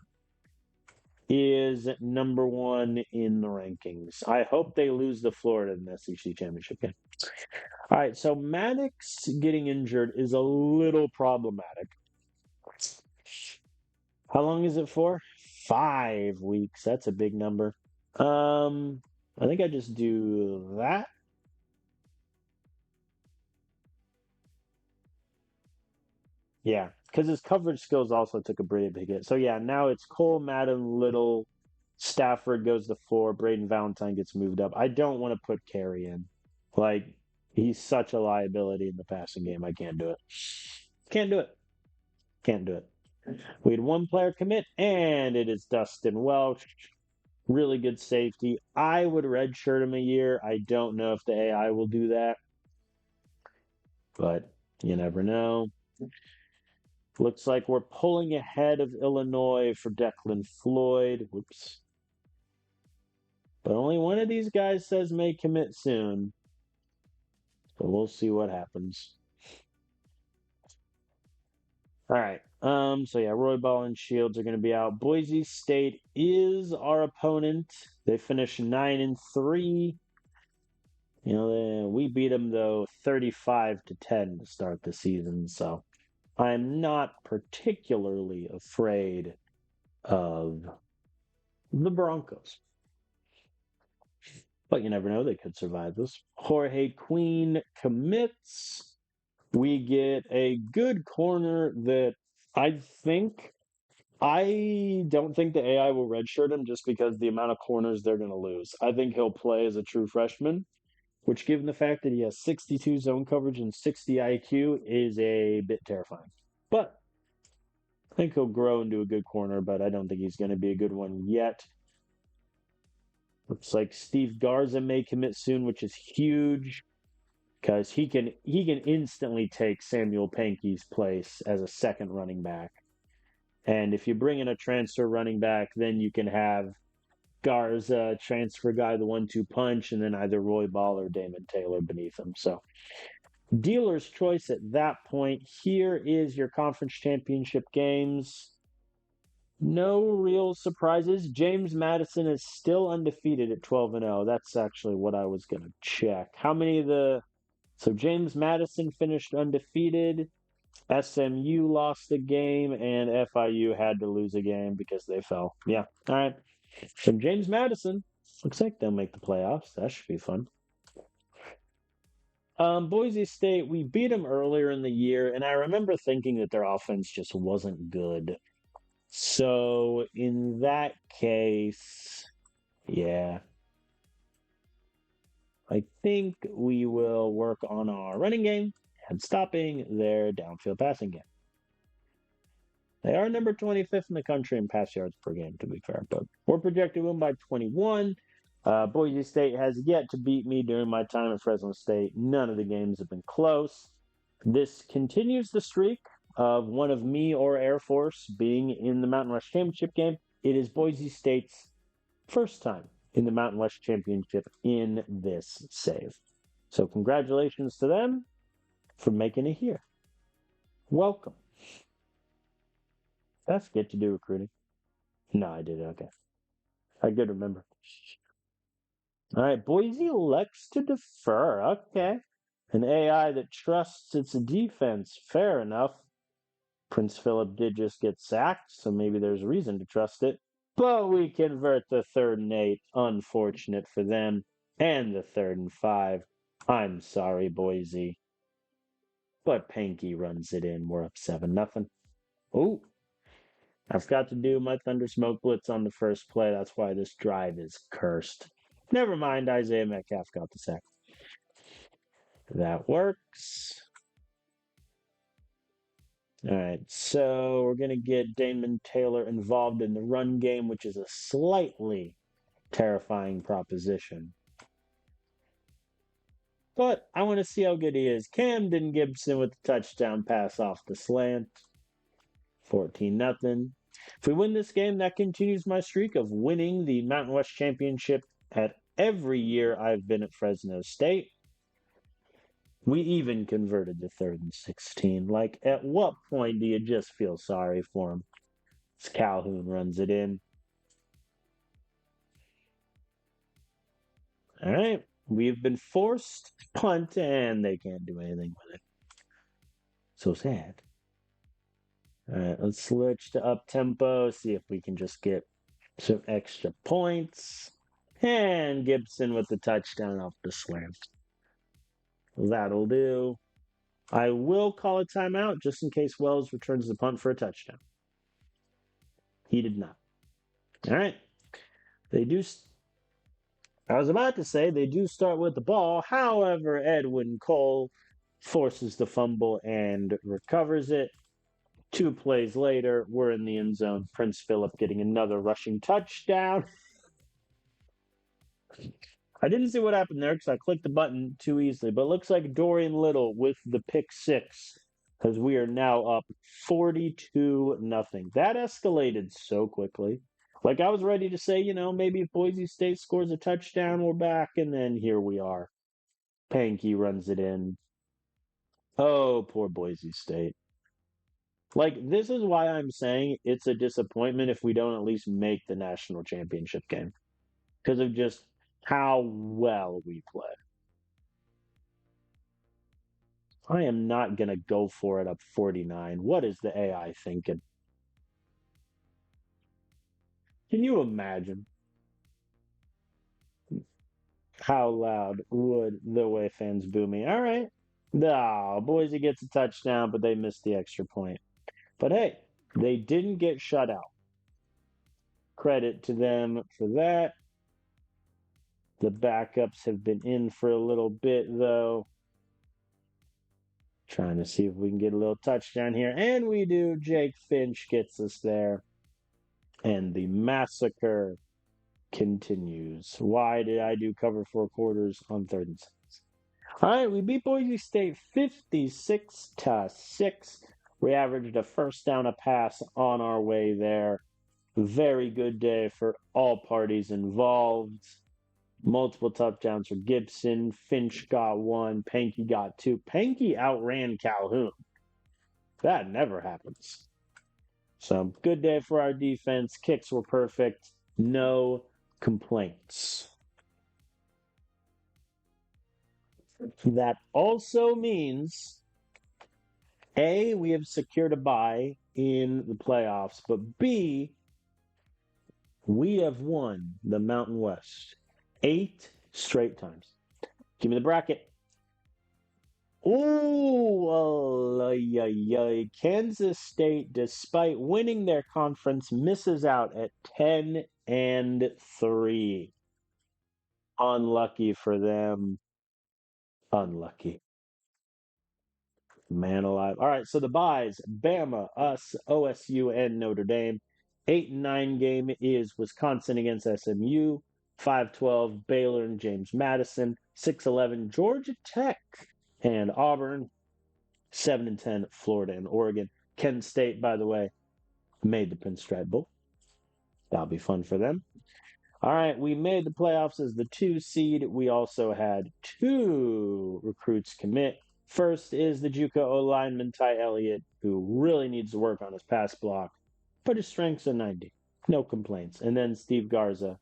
is number 1 in the rankings. I hope they lose to Florida in the SEC championship game. All right, so Maddox getting injured is a little problematic. How long is it for? 5 weeks. That's a big number. I think I just do that. Yeah, because his coverage skills also took a pretty big hit. So yeah, now it's Cole, Madden, Little, Stafford goes to 4, Braden Valentine gets moved up. I don't want to put Carey in. Like, he's such a liability in the passing game. I can't do it. Can't do it. Can't do it. We had 1 player commit, and it is Dustin Welch. Really good safety. I would redshirt him a year. I don't know if the AI will do that, but you never know. Looks like we're pulling ahead of Illinois for Declan Floyd. Whoops. But only one of these guys says may commit soon. But we'll see what happens. All right. So yeah, Roy Ball and Shields are going to be out. Boise State is our opponent. They finished 9-3. We beat them though 35-10 to start the season. So I'm not particularly afraid of the Broncos. But you never know, they could survive this. Jorge Queen commits. We get a good corner that I don't think the AI will redshirt him just because the amount of corners they're going to lose. I think he'll play as a true freshman, which, given the fact that he has 62 zone coverage and 60 IQ, is a bit terrifying. But I think he'll grow into a good corner, but I don't think he's going to be a good one yet. Looks like Steve Garza may commit soon, which is huge because he can instantly take Samuel Pankey's place as a second running back. And if you bring in a transfer running back, then you can have Garza, transfer guy, the 1-2 punch, and then either Roy Ball or Damon Taylor beneath him. So dealer's choice at that point. Here is your conference championship games. No real surprises. James Madison is still undefeated at 12-0. That's actually what I was going to check. So James Madison finished undefeated. SMU lost a game, and FIU had to lose a game because they fell. Yeah. All right. So James Madison, looks like they'll make the playoffs. That should be fun. Boise State, we beat them earlier in the year, and I remember thinking that their offense just wasn't good. So in that case, Yeah. I think we will work on our running game and stopping their downfield passing game. They are number 25th in the country in pass yards per game, to be fair, but we're projected to win by 21. Boise State has yet to beat me during my time at Fresno State. None of the games have been close. This continues the streak of one of me or Air Force being in the Mountain West Championship game. It is Boise State's first time in the Mountain West Championship in this save. So congratulations to them for making it here. Welcome. That's get to do recruiting. No, I did. Okay. I could remember. All right. Boise elects to defer. Okay. An AI that trusts its defense. Fair enough. Prince Philip did just get sacked, so maybe there's reason to trust it. But we convert the 3rd and 8. Unfortunate for them. And the 3rd and 5. I'm sorry, Boise. But Panky runs it in. We're up 7-0. Oh, I forgot to do my Thunder Smoke Blitz on the first play. That's why this drive is cursed. Never mind, Isaiah Metcalf got the sack. That works. All right, so we're going to get Damon Taylor involved in the run game, which is a slightly terrifying proposition. But I want to see how good he is. Camden Gibson with the touchdown pass off the slant. 14-0. If we win this game, that continues my streak of winning the Mountain West Championship at every year I've been at Fresno State. We even converted to 3rd and 16. Like, at what point do you just feel sorry for him? It's Calhoun runs it in. All right. We've been forced to punt, and they can't do anything with it. So sad. All right, let's switch to up-tempo, see if we can just get some extra points. And Gibson with the touchdown off the slant. That'll do. I will call a timeout just in case Wells returns the punt for a touchdown. He did not. All right. They do. I was about to say they do start with the ball. However, Edwin Cole forces the fumble and recovers it. 2 plays later, we're in the end zone. Prince Philip getting another rushing touchdown. I didn't see what happened there because I clicked the button too easily, but it looks like Dorian Little with the pick 6 because we are now up 42-0. That escalated so quickly. Like I was ready to say, maybe if Boise State scores a touchdown, we're back, and then here we are. Panky runs it in. Oh, poor Boise State. Like, this is why I'm saying it's a disappointment if we don't at least make the national championship game. Because of just how well we play. I am not going to go for it up 49. What is the AI thinking? Can you imagine how loud would the way fans boo me? All right. No, Boise gets a touchdown, but they missed the extra point. But hey, they didn't get shut out. Credit to them for that. The backups have been in for a little bit, though. Trying to see if we can get a little touchdown here. And we do. Jake Finch gets us there. And the massacre continues. Why did I do cover 4 quarters on 3rd and 6? All right, we beat Boise State 56-6. We averaged a first down a pass on our way there. Very good day for all parties involved. Multiple touchdowns for Gibson. Finch got 1. Panky got 2. Panky outran Calhoun. That never happens. So, good day for our defense. Kicks were perfect. No complaints. That also means, A, we have secured a bye in the playoffs, but B, we have won the Mountain West 8 straight times. Give me the bracket. Oh, Kansas State, despite winning their conference, misses out at 10-3. Unlucky for them. Unlucky. Man alive. All right, so the buys: Bama, us, OSU, and Notre Dame. 8-9 game is Wisconsin against SMU. 5-12 Baylor and James Madison. 6-11 Georgia Tech and Auburn. 7-10 Florida and Oregon. Kent State, by the way, made the Pinstripe Bowl. That'll be fun for them. All right, we made the playoffs as the 2 seed. We also had 2 recruits commit. First is the JUCO O-lineman Ty Elliott, who really needs to work on his pass block, but his strength's a 90. No complaints. And then Steve Garza,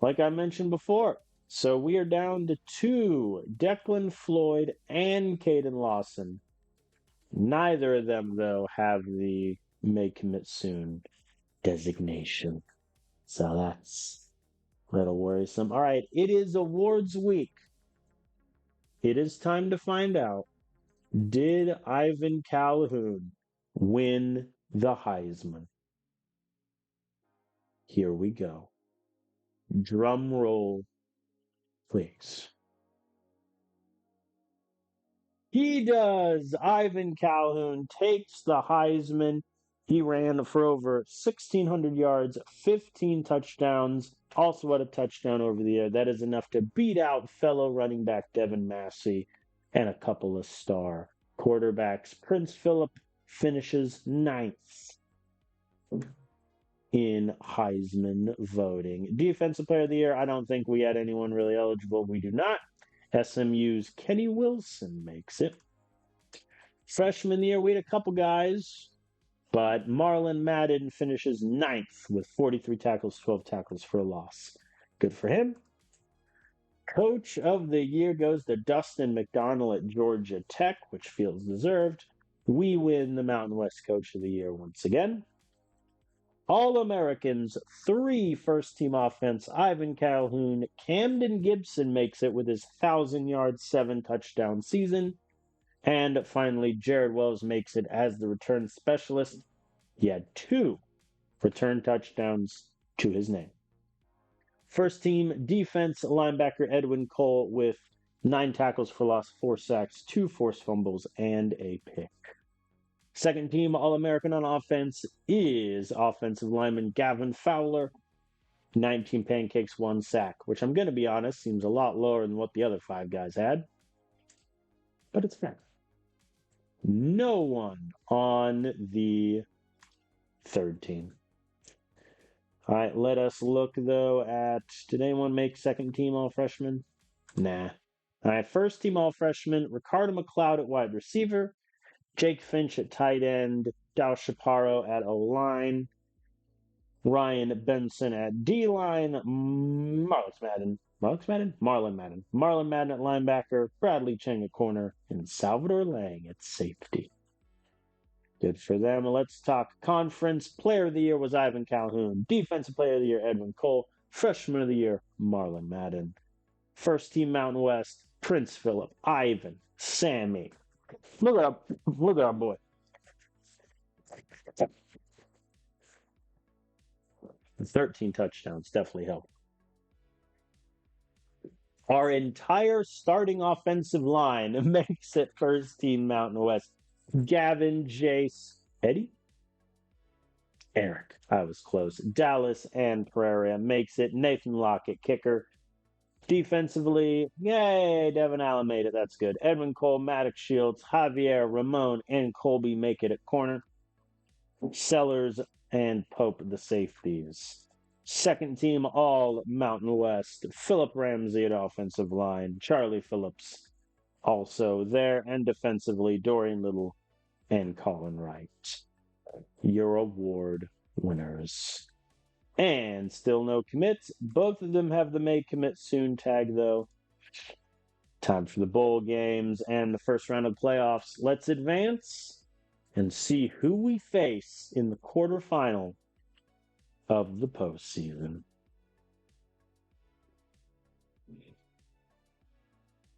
like I mentioned before. So we are down to 2, Declan Floyd and Caden Lawson. Neither of them, though, have the may commit soon designation. So that's a little worrisome. All right, it is awards week. It is time to find out, did Ivan Calhoun win the Heisman? Here we go. Drum roll, please. He does. Ivan Calhoun takes the Heisman. He ran for over 1,600 yards, 15 touchdowns, also had a touchdown over the air. That is enough to beat out fellow running back Devin Massey and a couple of star quarterbacks. Prince Philip finishes 9th in Heisman voting. Defensive Player of the Year, I don't think we had anyone really eligible. We do not. SMU's Kenny Wilson makes it. Freshman of the year, we had a couple guys, but Marlon Madden finishes 9th with 43 tackles, 12 tackles for a loss. Good for him. Coach of the year goes to Dustin McDonald at Georgia Tech, which feels deserved. We win the Mountain West Coach of the Year once again. All-Americans, 3 first-team offense. Ivan Calhoun. Camden Gibson makes it with his 1,000-yard, 7-touchdown season. And finally, Jared Wells makes it as the return specialist. He had 2 return touchdowns to his name. First-team defense, linebacker Edwin Cole with 9 tackles for loss, 4 sacks, 2 forced fumbles, and a pick. Second team All-American on offense is offensive lineman Gavin Fowler. 19 pancakes, 1 sack, which I'm going to be honest, seems a lot lower than what the other 5 guys had. But it's fair. No one on the third team. All right, let us look, though, at... Did anyone make second team All-Freshman? Nah. All right, first team All-Freshman, Ricardo McLeod at wide receiver. Jake Finch at tight end, Dal Chaparro at O-line, Ryan Benson at D-line, Marlon Madden at linebacker, Bradley Cheng at corner, and Salvador Lang at safety. Good for them. Let's talk conference. Player of the year was Ivan Calhoun. Defensive player of the year, Edwin Cole. Freshman of the year, Marlon Madden. First team Mountain West, Prince Philip, Ivan, Sammy. Look at our boy. 13 touchdowns definitely help. Our entire starting offensive line makes it first team Mountain West. Gavin, Jace, Eddie? Eric. I was close. Dallas and Pereira makes it. Nathan Lockett, kicker. Defensively, yay, Devin Allen made it. That's good. Edwin Cole, Maddox Shields, Javier, Ramon, and Colby make it at corner. Sellers and Pope, the safeties. Second team all Mountain West. Philip Ramsey at offensive line. Charlie Phillips also there. And defensively, Dorian Little and Colin Wright. Your award winners. And still no commits. Both of them have the may commit soon tag, though. Time for the bowl games and the first round of playoffs. Let's advance and see who we face in the quarterfinal of the postseason.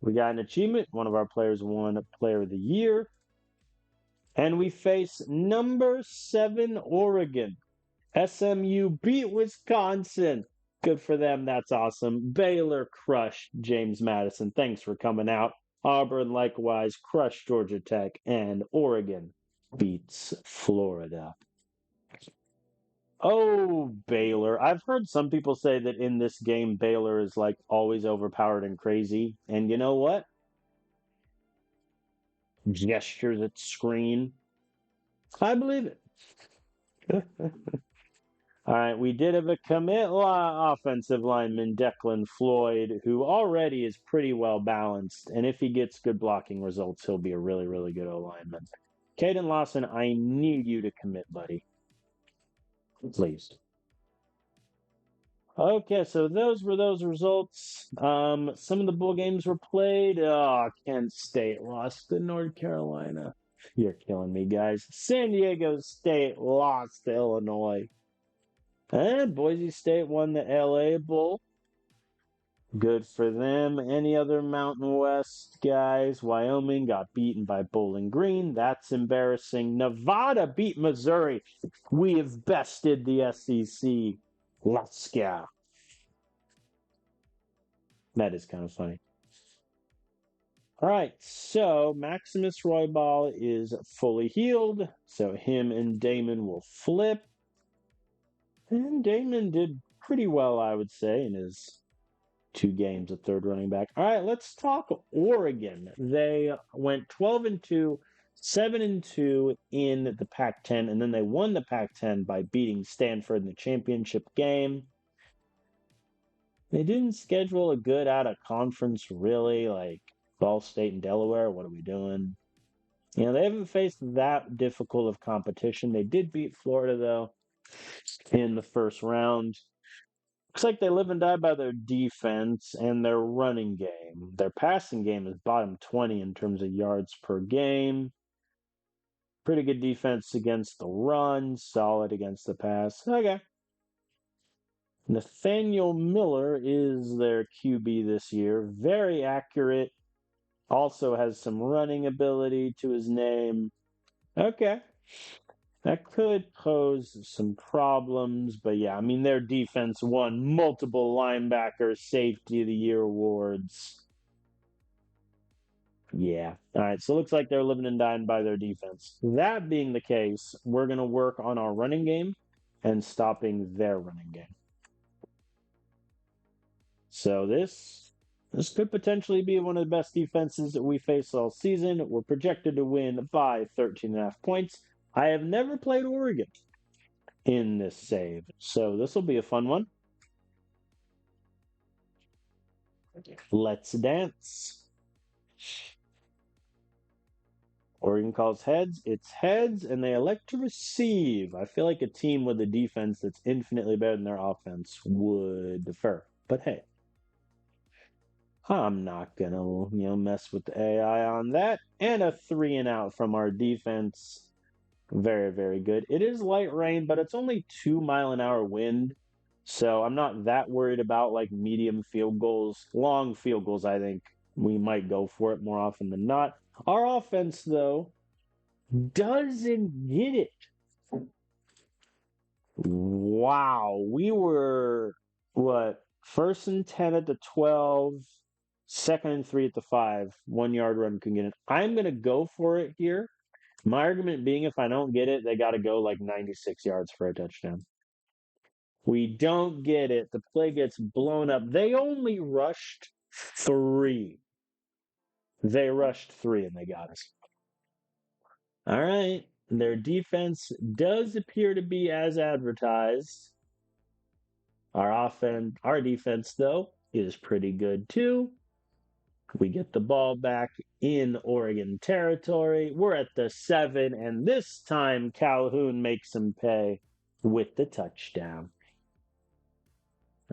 We got an achievement. One of our players won Player of the Year. And we face number 7 Oregon. SMU beat Wisconsin Good for them. That's awesome. Baylor crushed James Madison. Thanks for coming out. Auburn likewise crushed Georgia Tech, and Oregon beats Florida. Oh, Baylor. I've heard some people say that in this game, Baylor is like always overpowered and crazy. And you know what? Gestures at screen. I believe it. All right, we did have a commit offensive lineman, Declan Floyd, who already is pretty well balanced. And if he gets good blocking results, he'll be a really, really good O lineman. Caden Lawson, I need you to commit, buddy. Please. Okay, so those were those results. Some of the bowl games were played. Oh, Kent State lost to North Carolina. You're killing me, guys. San Diego State lost to Illinois. And Boise State won the LA Bowl. Good for them. Any other Mountain West guys? Wyoming got beaten by Bowling Green. That's embarrassing. Nevada beat Missouri. We have bested the SEC. Let's go. That is kind of funny. All right, so Maximus Roybal is fully healed. So him and Damon will flip. And Damon did pretty well, I would say, in his 2 games at third running back. All right, let's talk Oregon. They went 12-2, 7-2 in the Pac-10, and then they won the Pac-10 by beating Stanford in the championship game. They didn't schedule a good out of conference, really, like Ball State and Delaware. What are we doing? You know, they haven't faced that difficult of competition. They did beat Florida, though, in the first round. Looks like they live and die by their defense and their running game. Their passing game is bottom 20 in terms of yards per game. Pretty good defense against the run, solid against the pass. Okay. Nathaniel Miller is their QB this year. Very accurate. Also has some running ability to his name. Okay. That could pose some problems, but yeah, I mean, their defense won multiple linebacker safety of the year awards. Yeah. All right. So it looks like they're living and dying by their defense. That being the case, we're going to work on our running game and stopping their running game. So this could potentially be one of the best defenses that we face all season. We're projected to win by 13.5 points. I have never played Oregon in this save, so this will be a fun one. Let's dance. Oregon calls heads. It's heads, and they elect to receive. I feel like a team with a defense that's infinitely better than their offense would defer. But hey, I'm not gonna, mess with the AI on that. And a 3-and-out from our defense. Very, very good. It is light rain, but it's only 2-mile-an-hour wind. So I'm not that worried about like medium field goals. Long field goals, I think we might go for it more often than not. Our offense, though, doesn't get it. Wow. We were, what, first and 10 at the 12, second and 3 at the 5. 1 yard run can get it. I'm going to go for it here. My argument being if I don't get it, they got to go like 96 yards for a touchdown. We don't get it. The play gets blown up. They only rushed 3. They rushed 3 and they got us. All right. Their defense does appear to be as advertised. Our defense, though, is pretty good too. We get the ball back in Oregon territory. We're at the 7, and this time Calhoun makes him pay with the touchdown.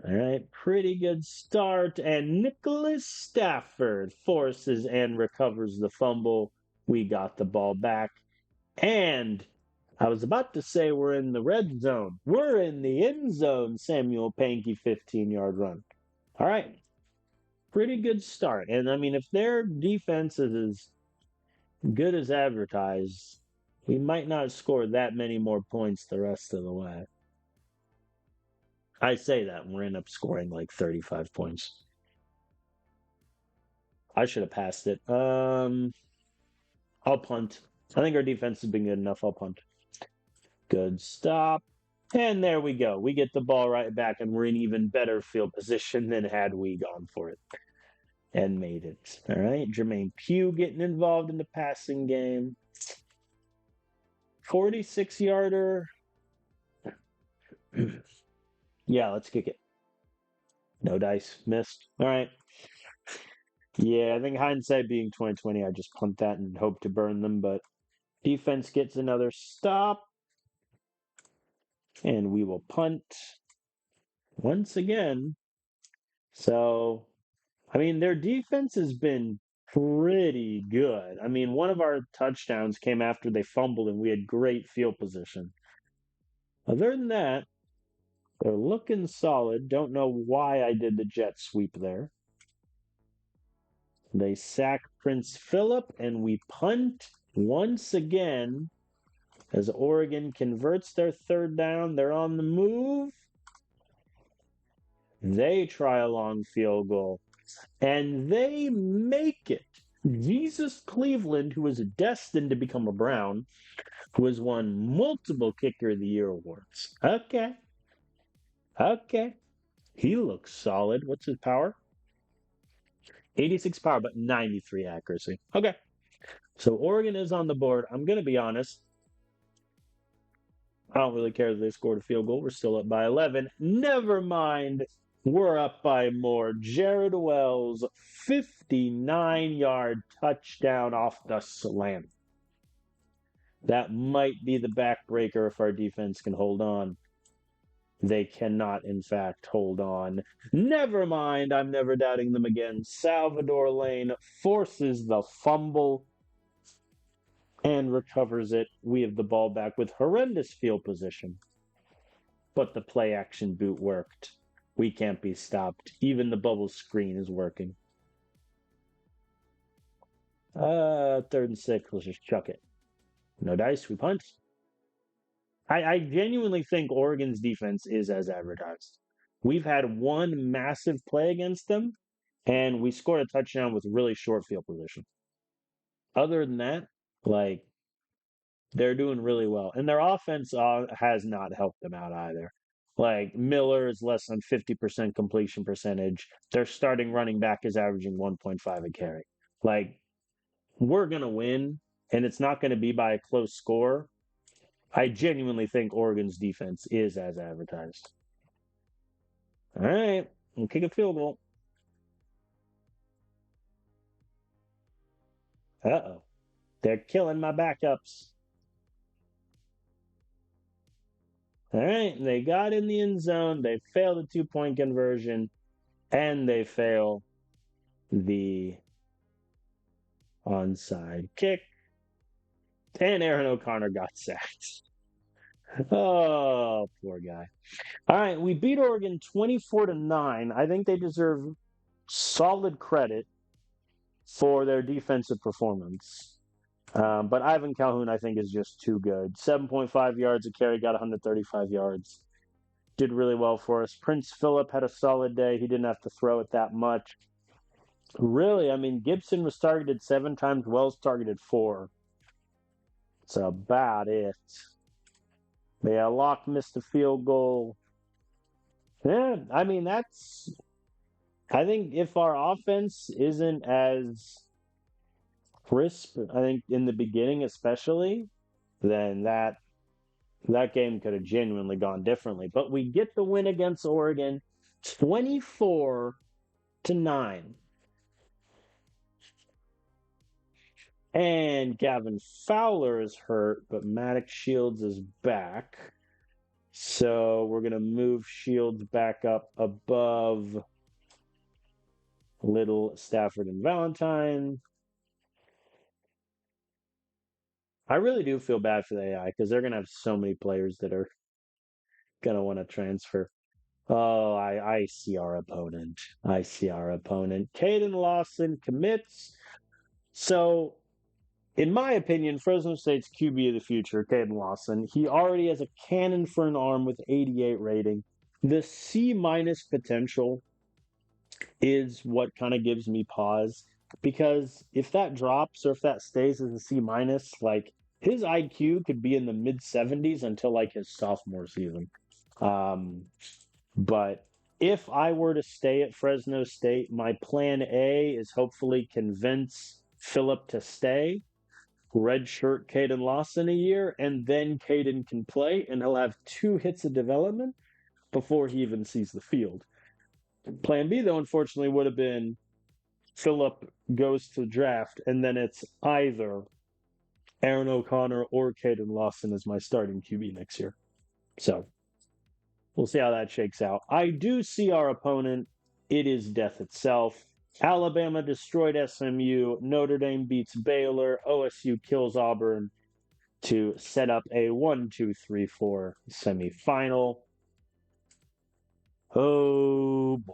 All right, pretty good start. And Nicholas Stafford forces and recovers the fumble. We got the ball back. And I was about to say we're in the red zone. We're in the end zone, Samuel Pankey 15-yard run. All right, pretty good start. And I mean, if their defense is as good as advertised, we might not score that many more points the rest of the way. I say that and we're end up scoring like 35 points. I should have passed it. I'll punt. I think our defense has been good enough. I'll punt. Good stop. And there we go. We get the ball right back, and we're in even better field position than had we gone for it and made it. All right. Jermaine Pugh getting involved in the passing game. 46-yarder. Yeah, let's kick it. No dice. Missed. All right. Yeah, I think hindsight being 2020, I just punt that and hope to burn them, but defense gets another stop, and we will punt once again. So, I mean, their defense has been pretty good. I mean, one of our touchdowns came after they fumbled, and we had great field position. Other than that, they're looking solid. Don't know why I did the jet sweep there. They sack Prince Philip, and we punt once again as Oregon converts their third down. They're on the move. They try a long field goal, and they make it. Jesus Cleveland, who was destined to become a Brown, who has won multiple Kicker of the Year awards. Okay. Okay. He looks solid. What's his power? 86 power, but 93 accuracy. Okay. So Oregon is on the board. I'm going to be honest. I don't really care that they scored a field goal. We're still up by 11. Never mind. We're up by more. Jared Wells, 59-yard touchdown off the slant. That might be the backbreaker if our defense can hold on. They cannot, in fact, hold on. Never mind. I'm never doubting them again. Salvador Lane forces the fumble and recovers it. We have the ball back with horrendous field position. But the play action boot worked. We can't be stopped. Even the bubble screen is working. 3rd and 6. Let's just chuck it. No dice. We punt. I genuinely think Oregon's defense is as advertised. We've had one massive play against them, and we scored a touchdown with really short field position. Other than that, like, they're doing really well. And their offense has not helped them out either. Like, Miller is less than 50% completion percentage. Their starting running back is averaging 1.5 a carry. Like, we're going to win, and it's not going to be by a close score. I genuinely think Oregon's defense is as advertised. All right, we'll kick a field goal. Uh-oh. They're killing my backups. All right, they got in the end zone. They failed a 2-point conversion, and they fail the onside kick. And Aaron O'Connor got sacked. Oh, poor guy. All right, we beat Oregon 24-9. I think they deserve solid credit for their defensive performance. But Ivan Calhoun, I think, is just too good. 7.5 yards a carry, got 135 yards. Did really well for us. Prince Philip had a solid day. He didn't have to throw it that much. Really, I mean, Gibson was targeted 7 times. Wells targeted 4. That's about it. Yeah, Locke missed a field goal. Yeah, I mean, I think if our offense isn't as crisp, I think in the beginning especially, then that game could have genuinely gone differently. But we get the win against Oregon 24-9. And Gavin Fowler is hurt, but Maddox Shields is back. So we're going to move Shields back up above Little, Stafford, and Valentine. I really do feel bad for the AI because they're going to have so many players that are going to want to transfer. Oh, I see our opponent. I see our opponent. Caden Lawson commits. So, in my opinion, Fresno State's QB of the future, Caden Lawson, he already has a cannon for an arm with 88 rating. The C minus potential is what kind of gives me pause because if that drops or if that stays as a C minus, like his IQ could be in the mid 70s until like his sophomore season. Um, but if I were to stay at Fresno State, my plan A is hopefully convince Philip to stay, redshirt Caden Lawson a year, and then Caden can play, and he'll have 2 hits of development before he even sees the field. Plan B, though, unfortunately, would have been Philip goes to the draft, and then it's either Aaron O'Connor or Caden Lawson as my starting QB next year. So we'll see how that shakes out. I do see our opponent. It is death itself. Alabama destroyed SMU. Notre Dame beats Baylor. OSU kills Auburn to set up a 1-2-3-4 semifinal. Oh boy.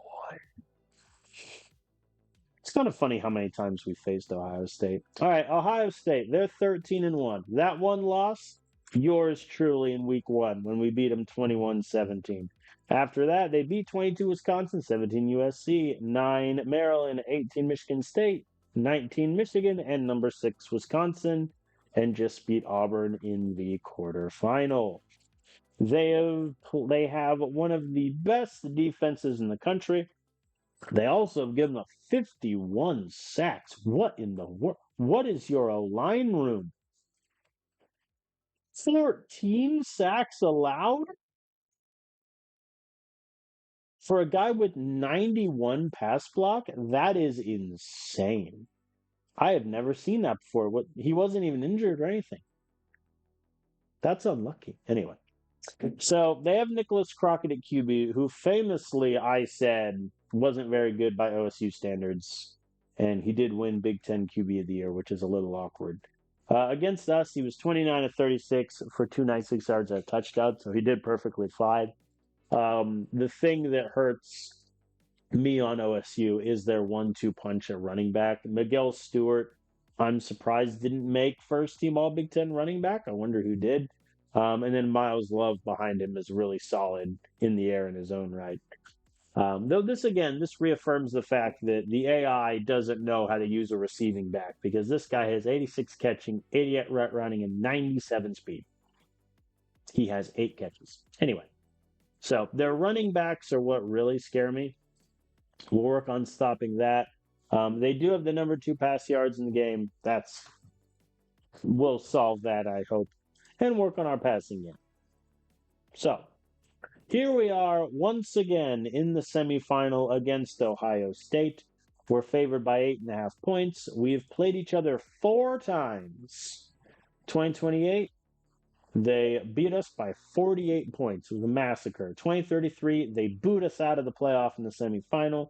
It's kind of funny how many times we faced Ohio State. All right, Ohio State, they're 13-1. That one loss, yours truly in week 1 when we beat them 21-17. After that, they beat 22 Wisconsin, 17 USC, 9 Maryland, 18 Michigan State, 19 Michigan, and number 6 Wisconsin, and just beat Auburn in the quarterfinal. They have one of the best defenses in the country. They also have given up 51 sacks. What in the world? What is your line room? 14 sacks allowed for a guy with 91 pass block? That is insane. I have never seen that before. He wasn't even injured or anything. That's unlucky. Anyway. So they have Nicholas Crockett at QB, who famously I said wasn't very good by OSU standards, and he did win Big Ten QB of the Year, which is a little awkward. Against us, he was 29 of 36 for 296 yards and a touchdown, so he did perfectly fine. The thing that hurts me on OSU is their 1-2 punch at running back. Miguel Stewart, I'm surprised didn't make first team All Big Ten running back. I wonder who did. And then Miles Love behind him is really solid in the air in his own right. Though this reaffirms the fact that the AI doesn't know how to use a receiving back because this guy has 86 catching, 88 running, and 97 speed. He has 8 catches. Anyway, so their running backs are what really scare me. We'll work on stopping that. They do have the number 2 pass yards in the game. We'll solve that, I hope, and work on our passing game. So here we are once again in the semifinal against Ohio State. We're favored by 8.5 points. We've played each other 4 times. 2028, they beat us by 48 points. It was a massacre. 2033, they boot us out of the playoff in the semifinal.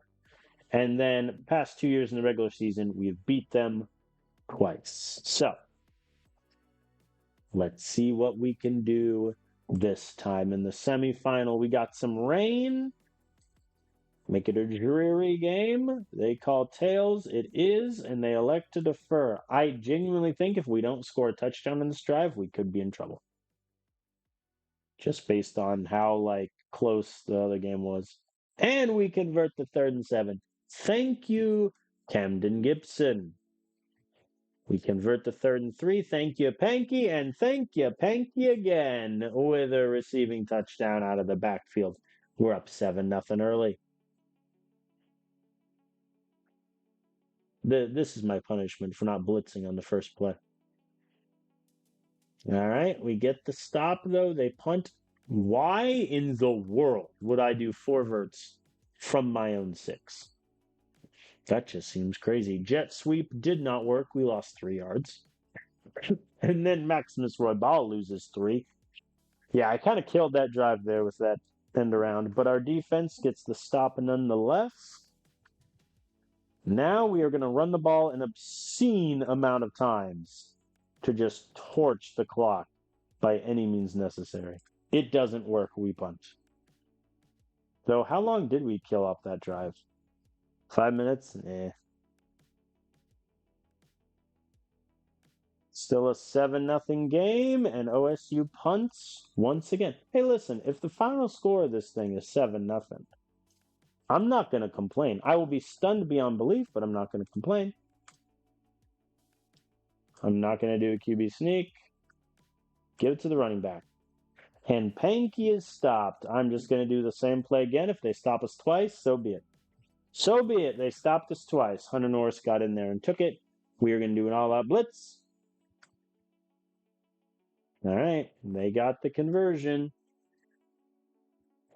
And then past 2 years in the regular season, we've beat them twice. So let's see what we can do this time in the semifinal. We got some rain. Make it a dreary game. They call tails. It is, and they elect to defer. I genuinely think if we don't score a touchdown in this drive, we could be in trouble. Just based on how close the other game was. And we convert the 3rd and 7. Thank you, Camden Gibson. We convert the 3rd and 3. Thank you, Panky, and thank you, Panky again with a receiving touchdown out of the backfield. We're up 7-0 early. This is my punishment for not blitzing on the first play. All right, we get the stop, though. They punt. Why in the world would I do 4 verts from my own 6? That just seems crazy. Jet sweep did not work. We lost 3 yards. And then Maximus Roybal loses 3. Yeah, I kind of killed that drive there with that end around. But our defense gets the stop nonetheless. Now we are going to run the ball an obscene amount of times to just torch the clock by any means necessary. It doesn't work. We punt. Though, how long did we kill off that drive? 5 minutes? Still a 7-0 game, and OSU punts once again. Hey, listen, if the final score of this thing is 7-0, I'm not going to complain. I will be stunned beyond belief, but I'm not going to complain. I'm not going to do a QB sneak. Give it to the running back. And Panky is stopped. I'm just going to do the same play again. If they stop us twice, so be it. So be it. They stopped us twice. Hunter Norris got in there and took it. We are going to do an all-out blitz. All right. They got the conversion.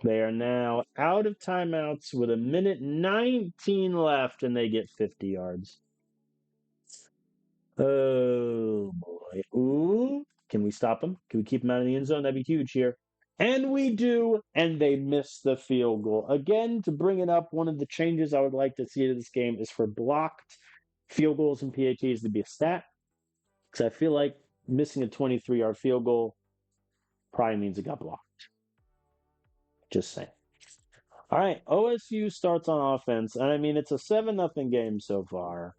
They are now out of timeouts with 1:19 left, and they get 50 yards. Oh, boy. Ooh. Can we stop them? Can we keep them out of the end zone? That'd be huge here. And we do, and they miss the field goal. Again, to bring it up, one of the changes I would like to see to this game is for blocked field goals and PATs to be a stat. Because I feel like missing a 23-yard field goal probably means it got blocked. Just saying. All right, OSU starts on offense, and I mean, it's a 7-0 game so far.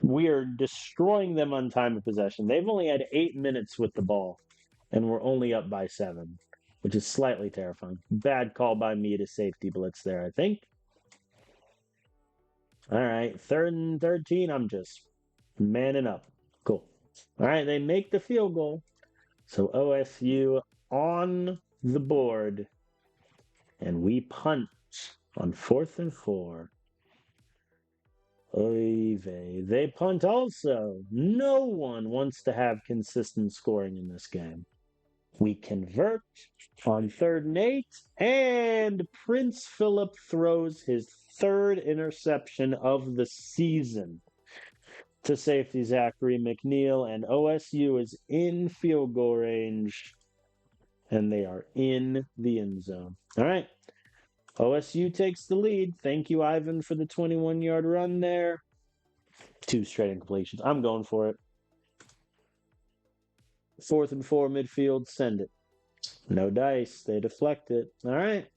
We are destroying them on time of possession. They've only had 8 minutes with the ball, and we're only up by 7, which is slightly terrifying. Bad call by me to safety blitz there, I think. All right, 3rd and 13. I'm just manning up. Cool. All right, they make the field goal. So OSU on the board, and we punt on 4th and 4. Oy vey. They punt also. No one wants to have consistent scoring in this game. We convert on 3rd and 8, and Prince Philip throws his 3rd interception of the season to safety Zachary McNeil, and OSU is in field goal range, and they are in the end zone. All right. OSU takes the lead. Thank you, Ivan, for the 21-yard run there. 2 straight incompletions. I'm going for it. 4th and 4 midfield. Send it. No dice. They deflect it. All right.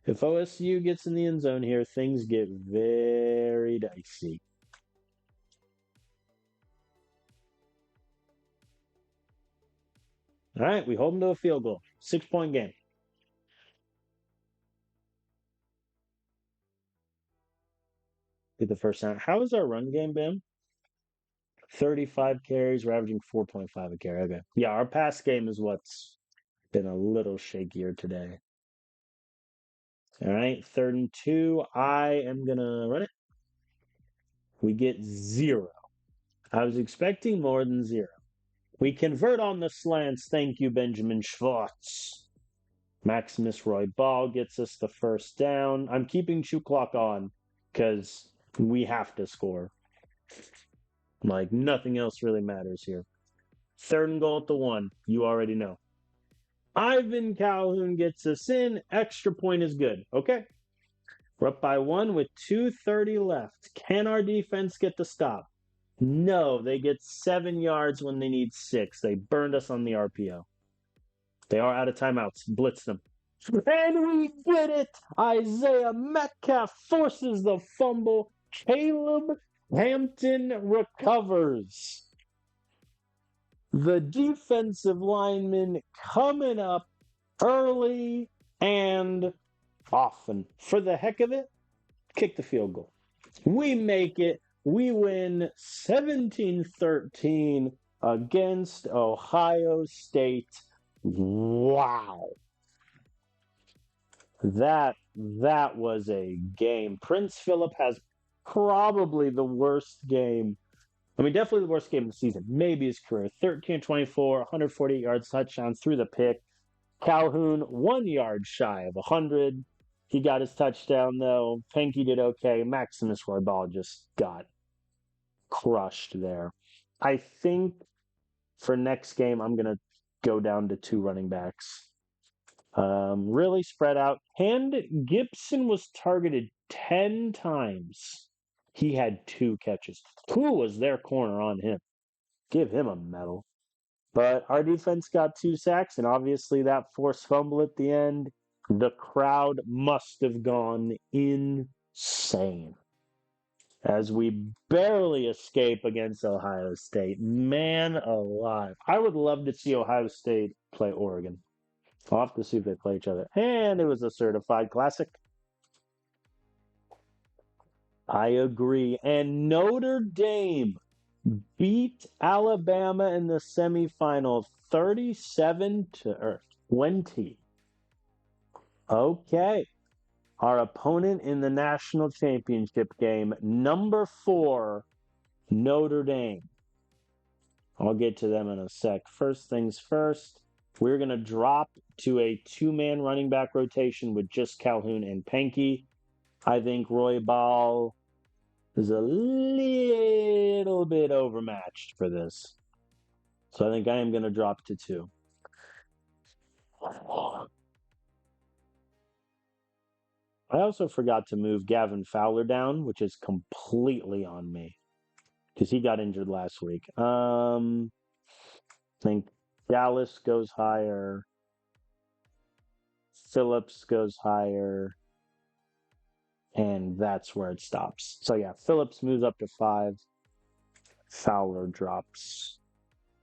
If OSU gets in the end zone here, things get very dicey. All right. We hold them to a field goal. 6-point game. Get the first down. How has our run game been? 35 carries. We're averaging 4.5 a carry. Okay. Yeah, our pass game is what's been a little shakier today. All right. 3rd and 2. I am going to run it. We get 0. I was expecting more than 0. We convert on the slants. Thank you, Benjamin Schwartz. Maximus Roy Ball gets us the first down. I'm keeping shoot clock on because we have to score. Like, nothing else really matters here. 3rd and goal at the 1. You already know. Ivan Calhoun gets us in. Extra point is good. Okay. We're up by 1 with 2:30 left. Can our defense get the stop? No, they get 7 yards when they need 6. They burned us on the RPO. They are out of timeouts. Blitz them. And we get it! Isaiah Metcalf forces the fumble. Caleb Hampton recovers. The defensive lineman coming up early and often. For the heck of it, kick the field goal. We make it. We win 17-13 against Ohio State. Wow. That was a game. Prince Philip has probably the worst game. I mean, definitely the worst game of the season. Maybe his career. 13-24, 148 yards, touchdowns through the pick. Calhoun, 1 yard shy of 100. He got his touchdown, though. Panky did okay. Maximus Roybal just got crushed there. I think for next game, I'm going to go down to 2 running backs. Really spread out. And Gibson was targeted 10 times. He had 2 catches. Who was their corner on him? Give him a medal. But our defense got 2 sacks, and obviously that forced fumble at the end. The crowd must have gone insane. as we barely escape against Ohio State. Man alive. I would love to see Ohio State play Oregon. I'll have to see if they play each other. And it was a certified classic. I agree. And Notre Dame beat Alabama in the semifinal 37 to 20. Okay. Our opponent in the national championship game, number 4, Notre Dame. I'll get to them in a sec. First things first, we're going to drop to a 2-man running back rotation with just Calhoun and Pankey. I think Roy Ball is a little bit overmatched for this. So I think I am going to drop to 2. I also forgot to move Gavin Fowler down, which is completely on me because he got injured last week. I think Dallas goes higher. Phillips goes higher. And that's where it stops. So yeah, Phillips moves up to 5. Fowler drops.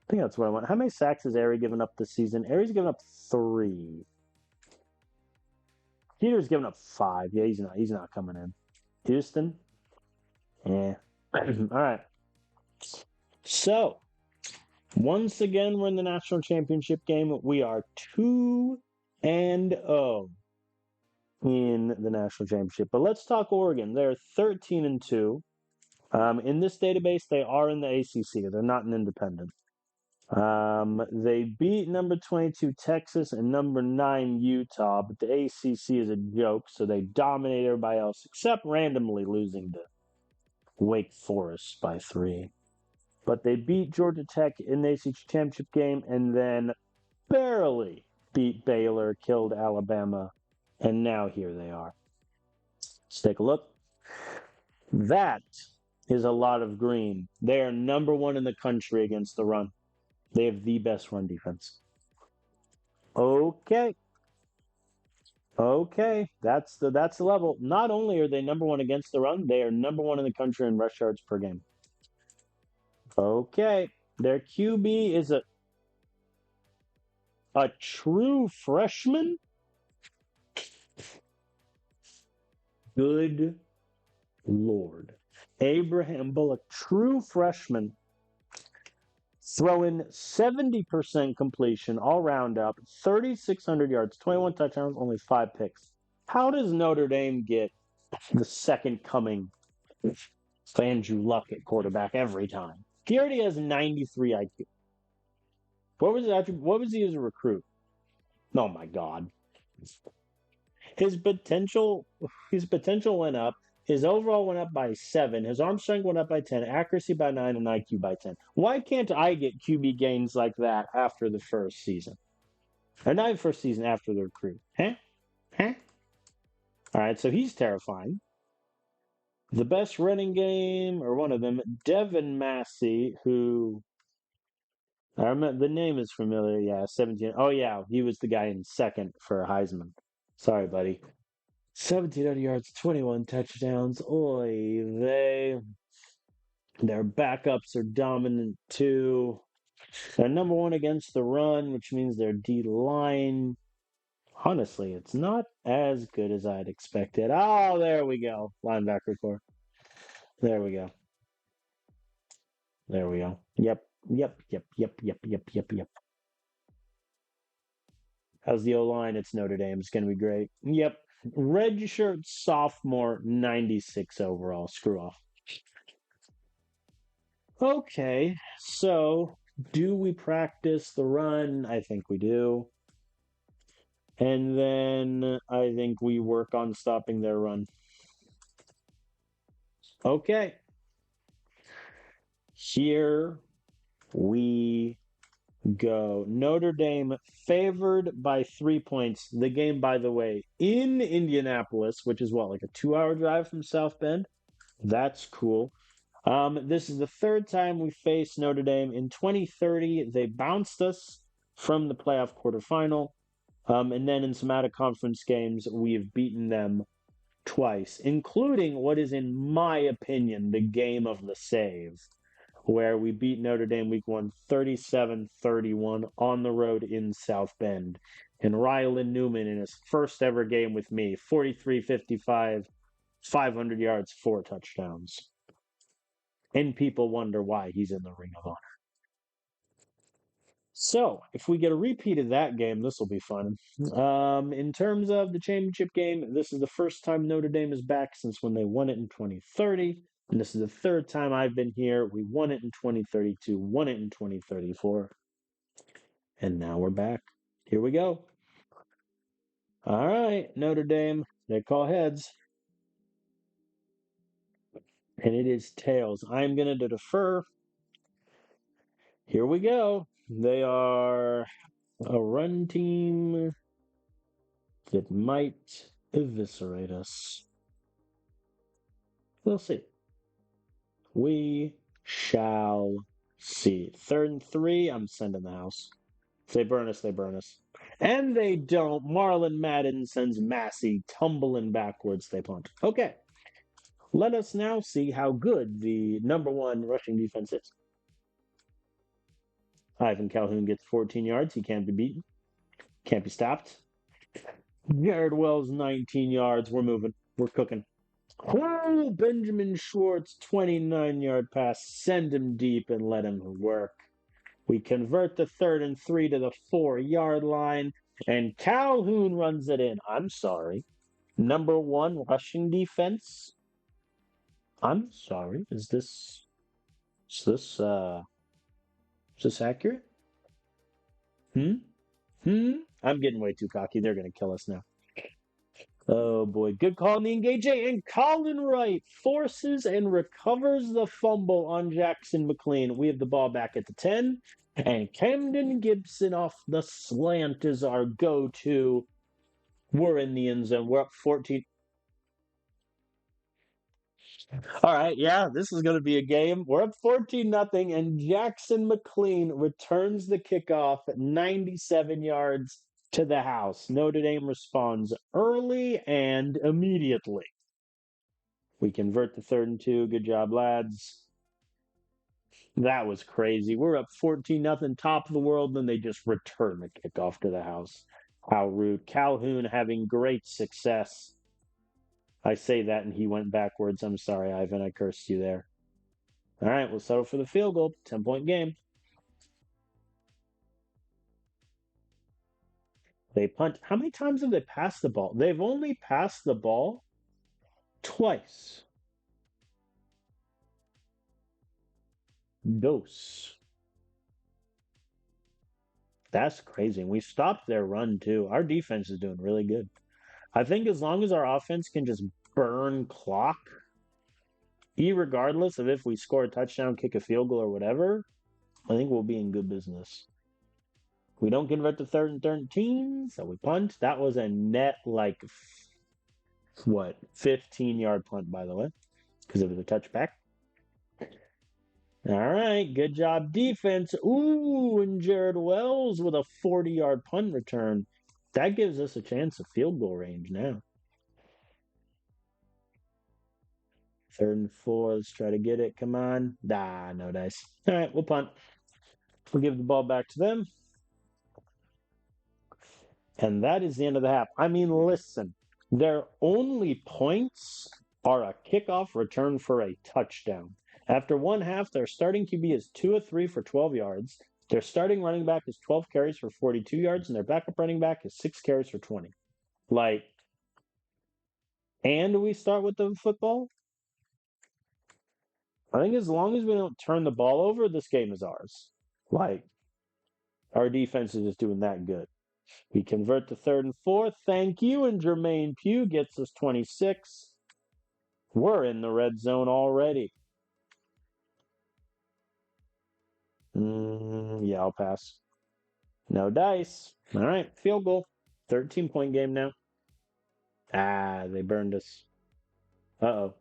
I think that's what I want. How many sacks has Airy given up this season? Airy's given up 3. Peter's given up 5. Yeah, he's not coming in. Houston? Yeah. All right. So once again, we're in the national championship game. We are 2-0 in the national championship. But let's talk Oregon. They're 13-2. In this database, they are in the ACC. They're not an independent. They beat number 22 Texas and number 9 Utah, but the ACC is a joke, so they dominate everybody else except randomly losing to Wake Forest by 3. But they beat Georgia Tech in the ACC championship game and then barely beat Baylor, killed Alabama, and now here they are. Let's take a look. That is a lot of green. They are number 1 in the country against the run. They have the best run defense. Okay. That's the level. Not only are they number 1 against the run, they are number 1 in the country in rush yards per game. Okay. Their QB is a true freshman. Good Lord. Abraham Bullock, true freshman, throwing 70% completion all round up, 3,600 yards, 21 touchdowns, only 5 picks. How does Notre Dame get the second coming of Andrew Luck at quarterback every time? He already has 93 IQ. What was he as a recruit? Oh my God. His potential went up. His overall went up by 7. His arm strength went up by 10. Accuracy by 9 and IQ by 10. Why can't I get QB gains like that after the first season? Or not the first season, after the recruit. Huh? All right, so he's terrifying. The best running game, or one of them, Devin Massey, who I remember the name is familiar. Yeah, 17. Oh yeah, he was the guy in second for Heisman. Sorry, buddy. 1,700 yards, 21 touchdowns. Their backups are dominant too. They're number 1 against the run, which means their D line. Honestly, it's not as good as I'd expected. Oh, there we go. Linebacker core. There we go. Yep. How's the O-line? It's Notre Dame. It's going to be great. Yep. Redshirt sophomore, 96 overall. Screw off. Okay, so do we practice the run? I think we do. And then I think we work on stopping their run. Okay. Here we go. Notre Dame favored by 3 points. The game, by the way, in Indianapolis, which is what, like a 2-hour drive from South Bend? That's cool. This is the 3rd time we faced Notre Dame. In 2030, they bounced us from the playoff quarterfinal. And then in some out-of-conference games, we have beaten them twice, including what is, in my opinion, the game of the save, where we beat Notre Dame week 1 37-31 on the road in South Bend. And Rylan Newman in his first ever game with me, 43-55, 500 yards, 4 touchdowns. And people wonder why he's in the Ring of Honor. So, if we get a repeat of that game, this will be fun. In terms of the championship game, this is the first time Notre Dame is back since when they won it in 2030. And this is the third time I've been here. We won it in 2032, won it in 2034. And now we're back. Here we go. All right, Notre Dame. They call heads. And it is tails. I'm going to defer. Here we go. They are a run team that might eviscerate us. We'll see. We shall see. 3rd and 3, I'm sending the house. If they burn us, they burn us. And they don't. Marlon Madden sends Massey tumbling backwards. They punt. Okay. Let us now see how good the number 1 rushing defense is. Ivan Calhoun gets 14 yards. He can't be beaten. Can't be stopped. Jared Wells, 19 yards. We're moving. We're cooking. Oh, Benjamin Schwartz, 29-yard pass. Send him deep and let him work. We convert the 3rd and 3 to the 4-yard line, and Calhoun runs it in. I'm sorry. Number 1 rushing defense. I'm sorry. Is this accurate? I'm getting way too cocky. They're going to kill us now. Oh boy, good call on the engaging, and Colin Wright forces and recovers the fumble on Jackson McLean. We have the ball back at the 10, and Camden Gibson off the slant is our go-to. We're in the end zone. We're up 14. All right, yeah, this is going to be a game. We're up 14-0, and Jackson McLean returns the kickoff at 97 yards to the house. Notre Dame responds early and immediately. We convert the 3rd and 2. Good job, lads. That was crazy. We're up 14-0, top of the world, then they just return the kickoff to the house. How rude. Calhoun having great success. I say that and he went backwards. I'm sorry, Ivan. I cursed you there. All right, we'll settle for the field goal. 10-point game. They punt. How many times have they passed the ball? They've only passed the ball twice. Dos. That's crazy. And we stopped their run, too. Our defense is doing really good. I think as long as our offense can just burn clock, irregardless of if we score a touchdown, kick a field goal, or whatever, I think we'll be in good business. We don't convert the 3rd and 13, so we punt. That was a net, 15-yard punt, by the way, because it was a touchback. All right, good job, defense. Ooh, and Jared Wells with a 40-yard punt return. That gives us a chance of field goal range now. 3rd and 4, let's try to get it. Come on. No dice. All right, we'll punt. We'll give the ball back to them. And that is the end of the half. I mean, listen, their only points are a kickoff return for a touchdown. After one half, their starting QB is 2 of 3 for 12 yards. Their starting running back is 12 carries for 42 yards, and their backup running back is 6 carries for 20. And we start with the football? I think as long as we don't turn the ball over, this game is ours. Our defense is just doing that good. We convert the 3rd and 4. Thank you. And Jermaine Pugh gets us 26. We're in the red zone already. Yeah, I'll pass. No dice. All right, field goal. 13-point game now. They burned us. Uh-oh.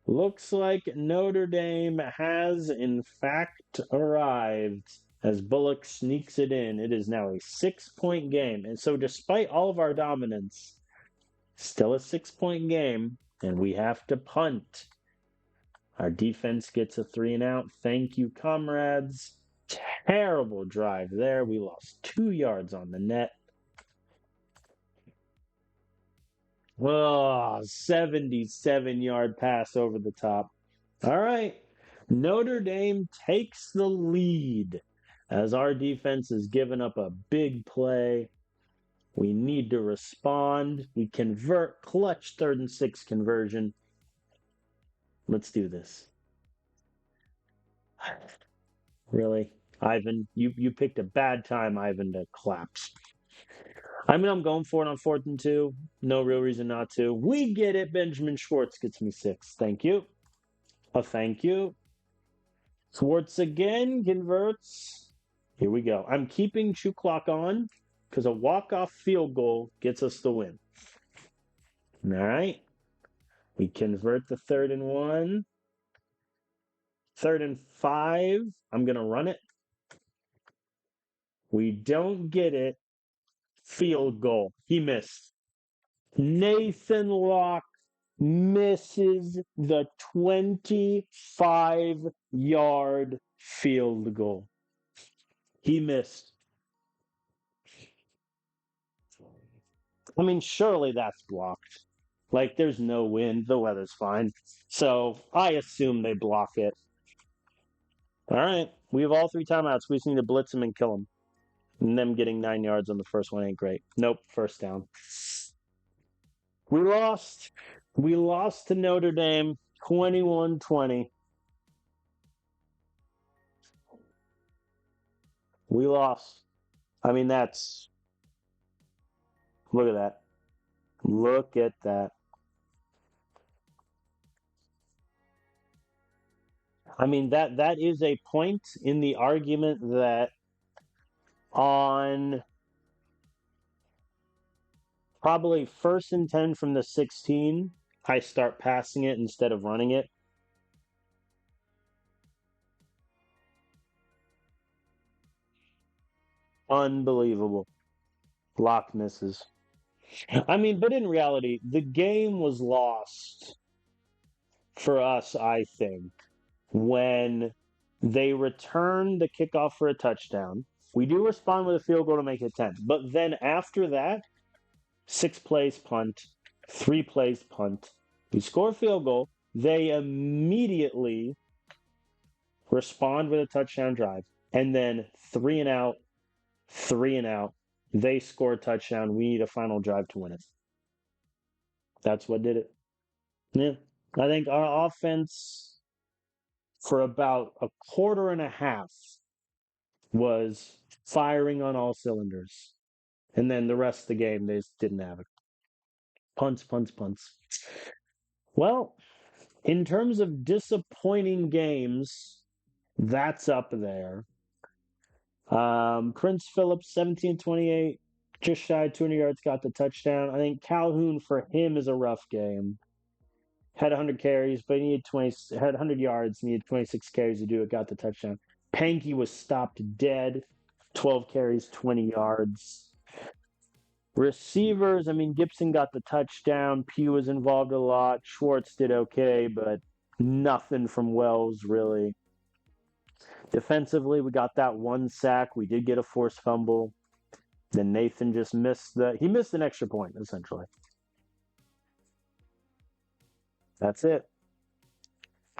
Looks like Notre Dame has, in fact, arrived as Bullock sneaks it in. It is now a 6-point game. And so despite all of our dominance, Still a 6-point game, and we have to punt. Our defense gets a 3-and-out. Thank you, comrades. Terrible drive there. We lost 2 yards on the net. Oh, 77-yard pass over the top. All right. Notre Dame takes the lead as our defense has given up a big play. We need to respond. We convert, clutch 3rd and 6 conversion. Let's do this. Really? Ivan, you picked a bad time, Ivan, to collapse. I mean, I'm going for it on 4th and 2. No real reason not to. We get it. Benjamin Schwartz gets me 6. Thank you. Thank you. Schwartz again converts. Here we go. I'm keeping Chew Clock on because a walk-off field goal gets us the win. All right. We convert the 3rd-and-1. 3rd-and-5. I'm going to run it. We don't get it. Field goal. He missed. Nathan Locke misses the 25-yard field goal. He missed. I mean, surely that's blocked. Like, there's no wind. The weather's fine. So I assume they block it. All right. We have all 3 timeouts. We just need to blitz them and kill them. And them getting 9 yards on the first one ain't great. Nope. First down. We lost. We lost to Notre Dame 21-20. We lost. I mean, that's... Look at that. Look at that. I mean, that is a point in the argument that on probably 1st-and-10 from the 16, I start passing it instead of running it. Unbelievable. Lock misses. I mean, but in reality, the game was lost for us, I think, when they return the kickoff for a touchdown. We do respond with a field goal to make it 10. But then after that, 6 plays punt, 3 plays punt. We score a field goal. They immediately respond with a touchdown drive. And then 3-and-out, 3-and-out. They score a touchdown. We need a final drive to win it. That's what did it. Yeah. I think our offense for about a quarter and a half was firing on all cylinders. And then the rest of the game, they just didn't have it. Punts, punts, punts. Well, in terms of disappointing games, that's up there. Prince Phillips, 17-28, just shy of 200 yards, got the touchdown. I think Calhoun, for him, is a rough game. Had 100 carries, but he needed 20, had 100 yards, needed 26 carries to do it, got the touchdown. Pankey was stopped dead, 12 carries, 20 yards. Receivers, I mean, Gibson got the touchdown. Pugh was involved a lot. Schwartz did okay, but nothing from Wells, really. Defensively, we got that 1 sack. We did get a forced fumble. Then Nathan just missed an extra point, essentially. That's it.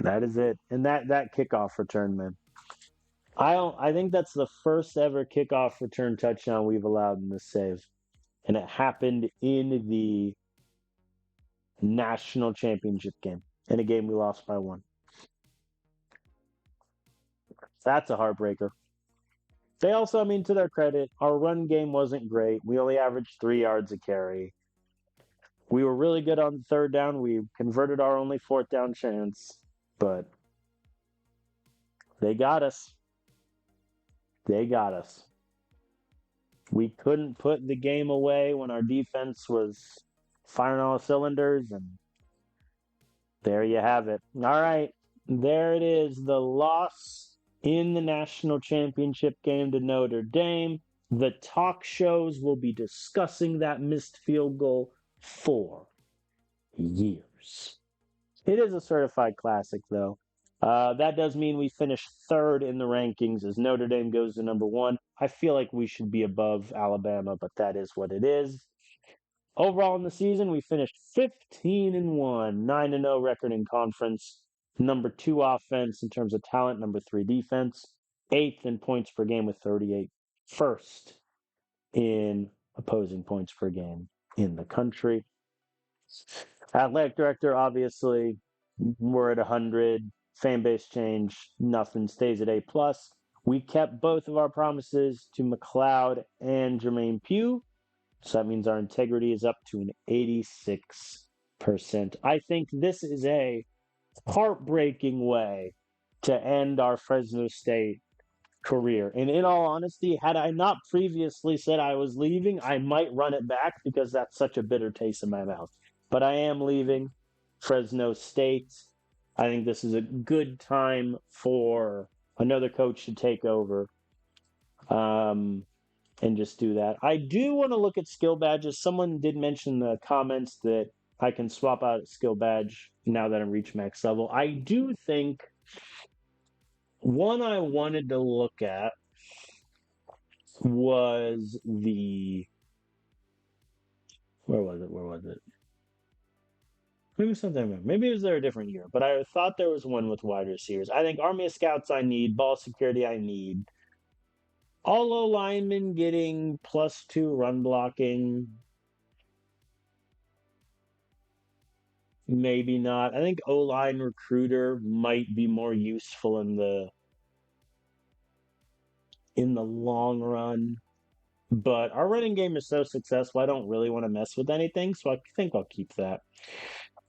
That is it. And that kickoff return, man. I think that's the first ever kickoff return touchdown we've allowed in this save. And it happened in the national championship game, in a game we lost by 1. That's a heartbreaker. They also, I mean, to their credit, our run game wasn't great. We only averaged 3 yards a carry. We were really good on 3rd down. We converted our only 4th down chance, but they got us. They got us. We couldn't put the game away when our defense was firing all cylinders, and there you have it. All right, there it is, the loss in the national championship game to Notre Dame. The talk shows will be discussing that missed field goal 4 years. It is a certified classic, though. That does mean we finish third in the rankings as Notre Dame goes to number one. I feel like we should be above Alabama, but that is what it is. Overall in the season, we finished 15-1, 9-0 record in conference. Number two offense in terms of talent, number three defense, eighth in points per game with 38, first in opposing points per game in the country. Athletic director, obviously, we're at 100. Fan base change, nothing, stays at A plus. We kept both of our promises to McLeod and Jermaine Pugh. So that means our integrity is up to an 86%. I think this is a heartbreaking way to end our Fresno State career. And in all honesty, had I not previously said I was leaving, I might run it back because that's such a bitter taste in my mouth. But I am leaving Fresno State. I think this is a good time for another coach to take over. And just do that. I do want to look at skill badges. Someone did mention in the comments that I can swap out a skill badge now that I'm reached max level. I do think one I wanted to look at was where was it? Maybe something. Maybe it was there a different year, but I thought there was one with wide receivers. I think Army of Scouts I need, ball security I need. All O linemen getting +2 run blocking. Maybe not. I think O-line recruiter might be more useful in the long run. But our running game is so successful, I don't really want to mess with anything, so I think I'll keep that.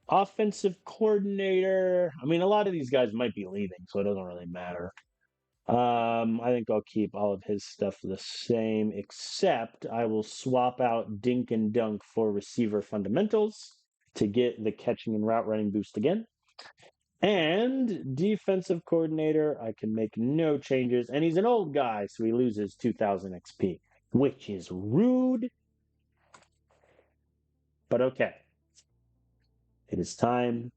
Offensive coordinator. I mean, a lot of these guys might be leaving, so it doesn't really matter. I think I'll keep all of his stuff the same, except I will swap out Dink and Dunk for receiver fundamentals to get the catching and route running boost again. And defensive coordinator, I can make no changes. And he's an old guy, so he loses 2,000 XP, which is rude. But okay. It is time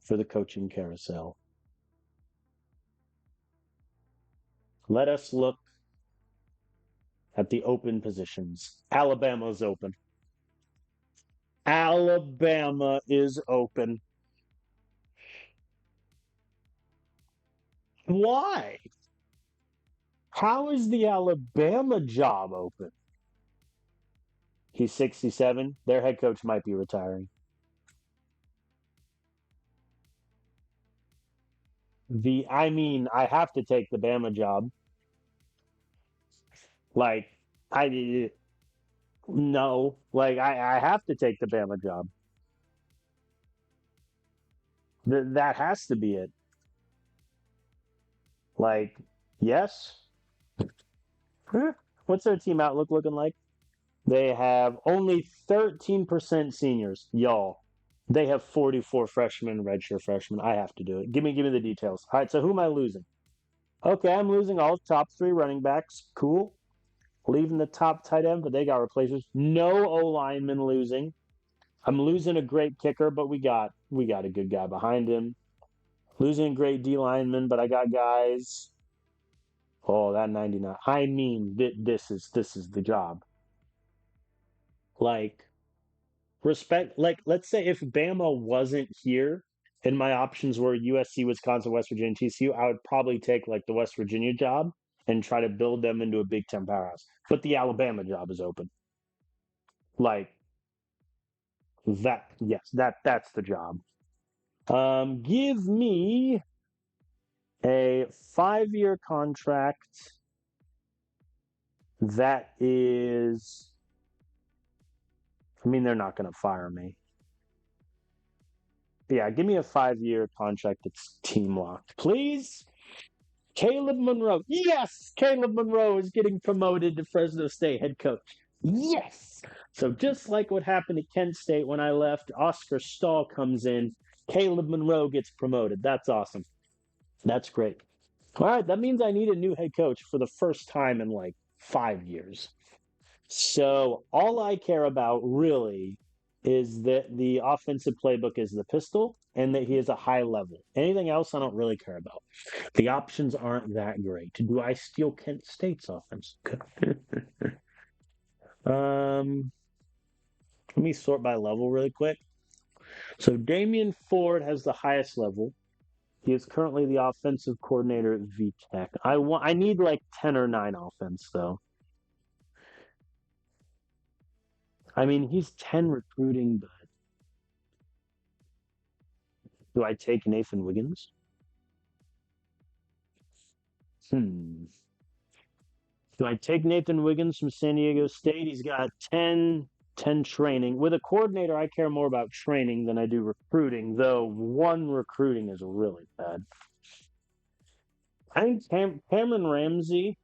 for the coaching carousel. Let us look at the open positions. Alabama's open. Alabama is open. Why? How is the Alabama job open? He's 67. Their head coach might be retiring. I have to take the Bama job. Like, no. I have to take the Bama job. That has to be it. Like, yes. What's their team outlook looking like? They have only 13% seniors, y'all. They have 44 freshmen, redshirt freshmen. I have to do it. Give me the details. All right, so who am I losing? Okay, I'm losing all top three running backs. Cool. Leaving the top tight end, but they got replacements. No O lineman losing. I'm losing a great kicker, but we got a good guy behind him. Losing a great D lineman, but I got guys. Oh, that 99. I mean, this is the job. Like, respect. Like, let's say if Bama wasn't here, and my options were USC, Wisconsin, West Virginia, TCU, I would probably take like the West Virginia job and try to build them into a Big Ten powerhouse. But the Alabama job is open. Like that, yes, that's the job. Give me a 5-year contract that is. I mean, they're not going to fire me. Yeah, give me a 5-year contract that's team locked, please. Caleb Monroe. Yes, Caleb Monroe is getting promoted to Fresno State head coach. Yes. So just like what happened at Kent State when I left, Oscar Stahl comes in. Caleb Monroe gets promoted. That's awesome. That's great. All right, that means I need a new head coach for the first time in like 5 years. So all I care about really is that the offensive playbook is the pistol and that he is a high level. Anything else I don't really care about. The options aren't that great. Do I steal Kent State's offense? um, Let me sort by level really quick. So Damian Ford has the highest level. He is currently the offensive coordinator at VTech. I need like 10 or 9 offense though. I mean, he's 10 recruiting, but do I take Nathan Wiggins? Hmm. Do I take Nathan Wiggins from San Diego State? He's got 10 training. With a coordinator, I care more about training than I do recruiting, though one recruiting is really bad. I think Cameron Ramsey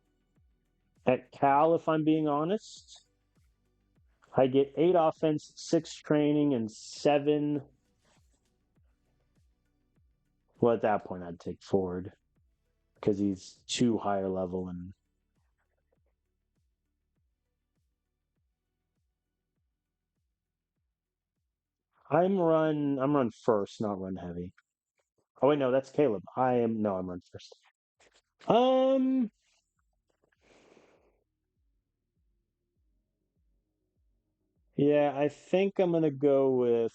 at Cal, if I'm being honest, I get 8 offense, 6 training, and 7. Well, at that point, I'd take Ford because he's 2 higher level. And I'm run first, not run heavy. Oh wait, no, that's Caleb. I'm run first. Um, yeah, I think I'm gonna go with.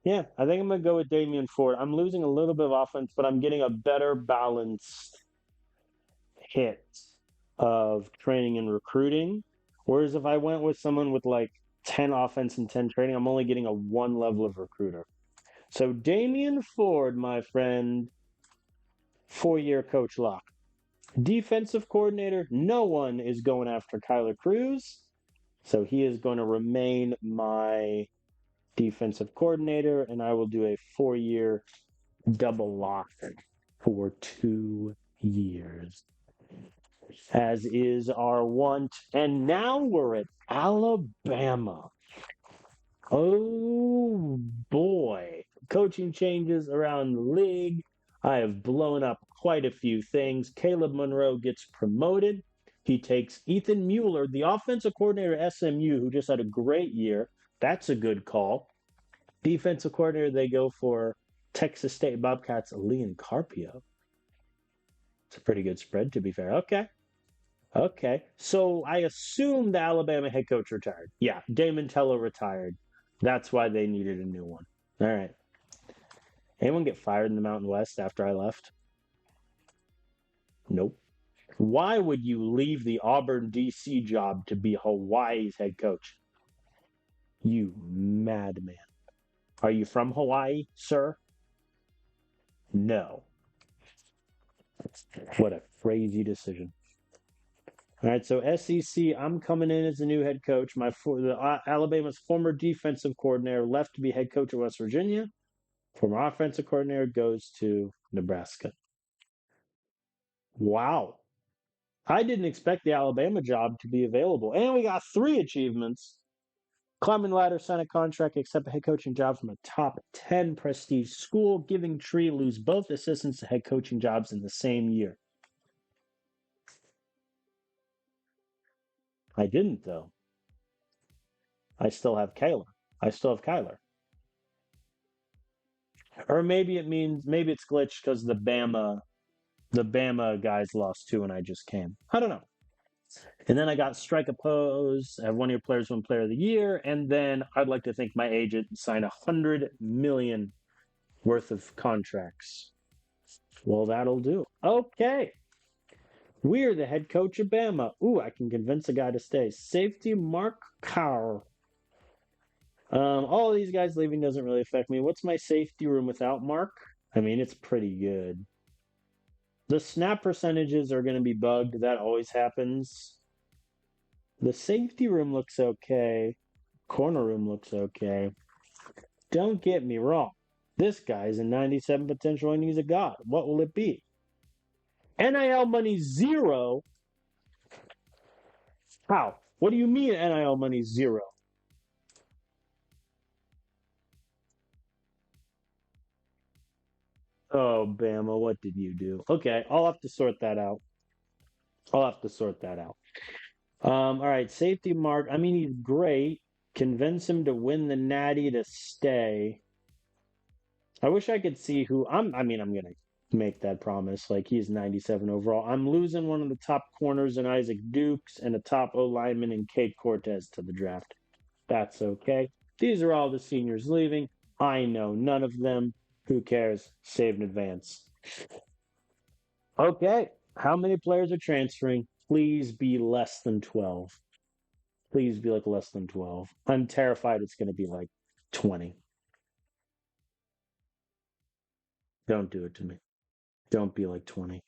Yeah, I think I'm gonna go with Damian Ford. I'm losing a little bit of offense, but I'm getting a better balanced hit of training and recruiting. Whereas if I went with someone with like 10 offense and 10 training, I'm only getting a 1 level of recruiter. So Damian Ford, my friend, 4-year coach lock. Defensive coordinator, no one is going after Kyler Cruz. So he is going to remain my defensive coordinator, and I will do a 4-year double lock for 2 years, as is our want. And now we're at Alabama. Oh boy. Coaching changes around the league. I have blown up quite a few things. Caleb Monroe gets promoted. He takes Ethan Mueller, the offensive coordinator at SMU, who just had a great year. That's a good call. Defensive coordinator, they go for Texas State Bobcats, Leon Carpio. It's a pretty good spread, to be fair. Okay. Okay. So I assume the Alabama head coach retired. Yeah, Damon Tello retired. That's why they needed a new one. All right. Anyone get fired in the Mountain West after I left? Nope. Why would you leave the Auburn DC job to be Hawaii's head coach? You madman. Are you from Hawaii, sir? No. What a crazy decision. All right, so SEC, I'm coming in as the new head coach. Alabama's former defensive coordinator left to be head coach at West Virginia. Former offensive coordinator goes to Nebraska. Wow. I didn't expect the Alabama job to be available. And we got 3 achievements. Climbing ladder, sign a contract, accept a head coaching job from a top 10 prestige school. Giving Tree, lose both assistants to head coaching jobs in the same year. I didn't, though. I still have Kayla. I still have Kyler. Or maybe it's glitched because the Bama guys lost 2 and I just came. I don't know. And then I got strike oppose. I have 1 year players, 1 player of the year, and then I'd like to thank my agent signed 100 million worth of contracts. Well, that'll do. Okay. We're the head coach of Bama. Ooh, I can convince a guy to stay. Safety Mark Carr. All these guys leaving doesn't really affect me. What's my safety room without Mark? I mean, it's pretty good. The snap percentages are going to be bugged. That always happens. The safety room looks okay. Corner room looks okay. Don't get me wrong. This guy's a 97 potential and he's a god. What will it be? NIL money 0? How? What do you mean NIL money 0? Oh, Bama, what did you do? Okay, I'll have to sort that out. I'll have to sort that out. All right, safety mark. I mean, he's great. Convince him to win the Natty to stay. I wish I could see who I mean, I'm gonna make that promise. Like he's 97 overall. I'm losing one of the top corners in Isaac Dukes and a top O lineman in Kate Cortez to the draft. That's okay. These are all the seniors leaving. I know none of them. Who cares? Save in advance. Okay. How many players are transferring? Please be less than 12. Please be like less than 12. I'm terrified it's going to be like 20. Don't do it to me. Don't be like 20.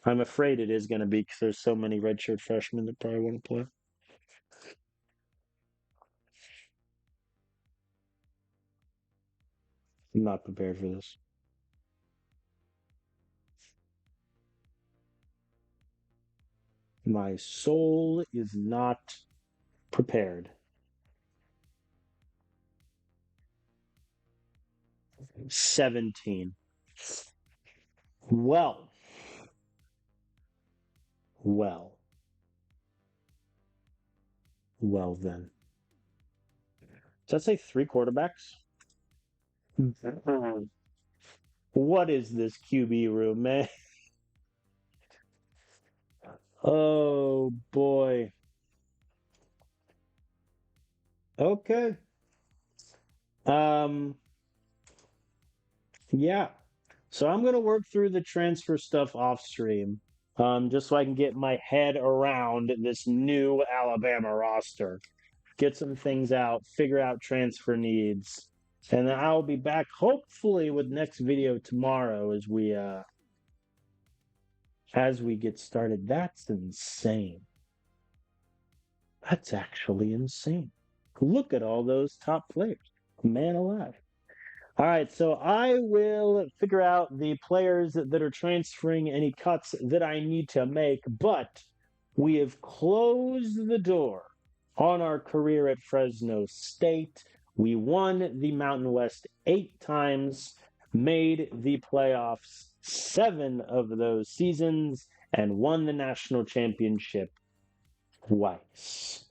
I'm afraid it is going to be because there's so many redshirt freshmen that probably want to play. I'm not prepared for this. My soul is not prepared. 17. Well, well, well then. Does that say three quarterbacks? What is this QB room, man? Oh boy. Okay. Um, yeah. So I'm gonna work through the transfer stuff off stream. Just so I can get my head around this new Alabama roster. Get some things out, figure out transfer needs. And then I'll be back hopefully with next video tomorrow as we get started. That's insane. That's actually insane. Look at all those top players. Man alive. All right, so I will figure out the players that are transferring, any cuts that I need to make, but we have closed the door on our career at Fresno State. We won the Mountain West 8 times, made the playoffs 7 of those seasons, and won the national championship twice.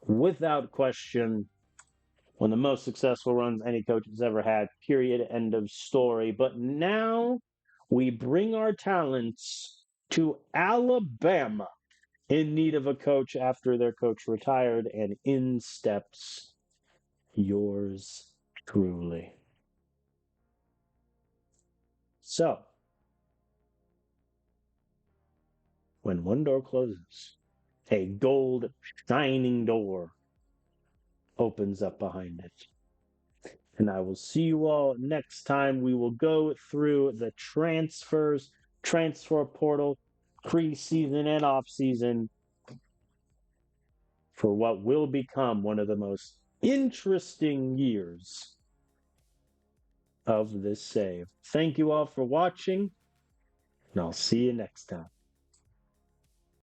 Without question, one of the most successful runs any coach has ever had, period, end of story. But now we bring our talents to Alabama in need of a coach after their coach retired, and in steps yours truly. So, when one door closes, a gold shining door opens up behind it. And I will see you all next time. We will go through the transfers, transfer portal, preseason and offseason for what will become one of the most interesting years of this save. Thank you all for watching, and I'll see you next time.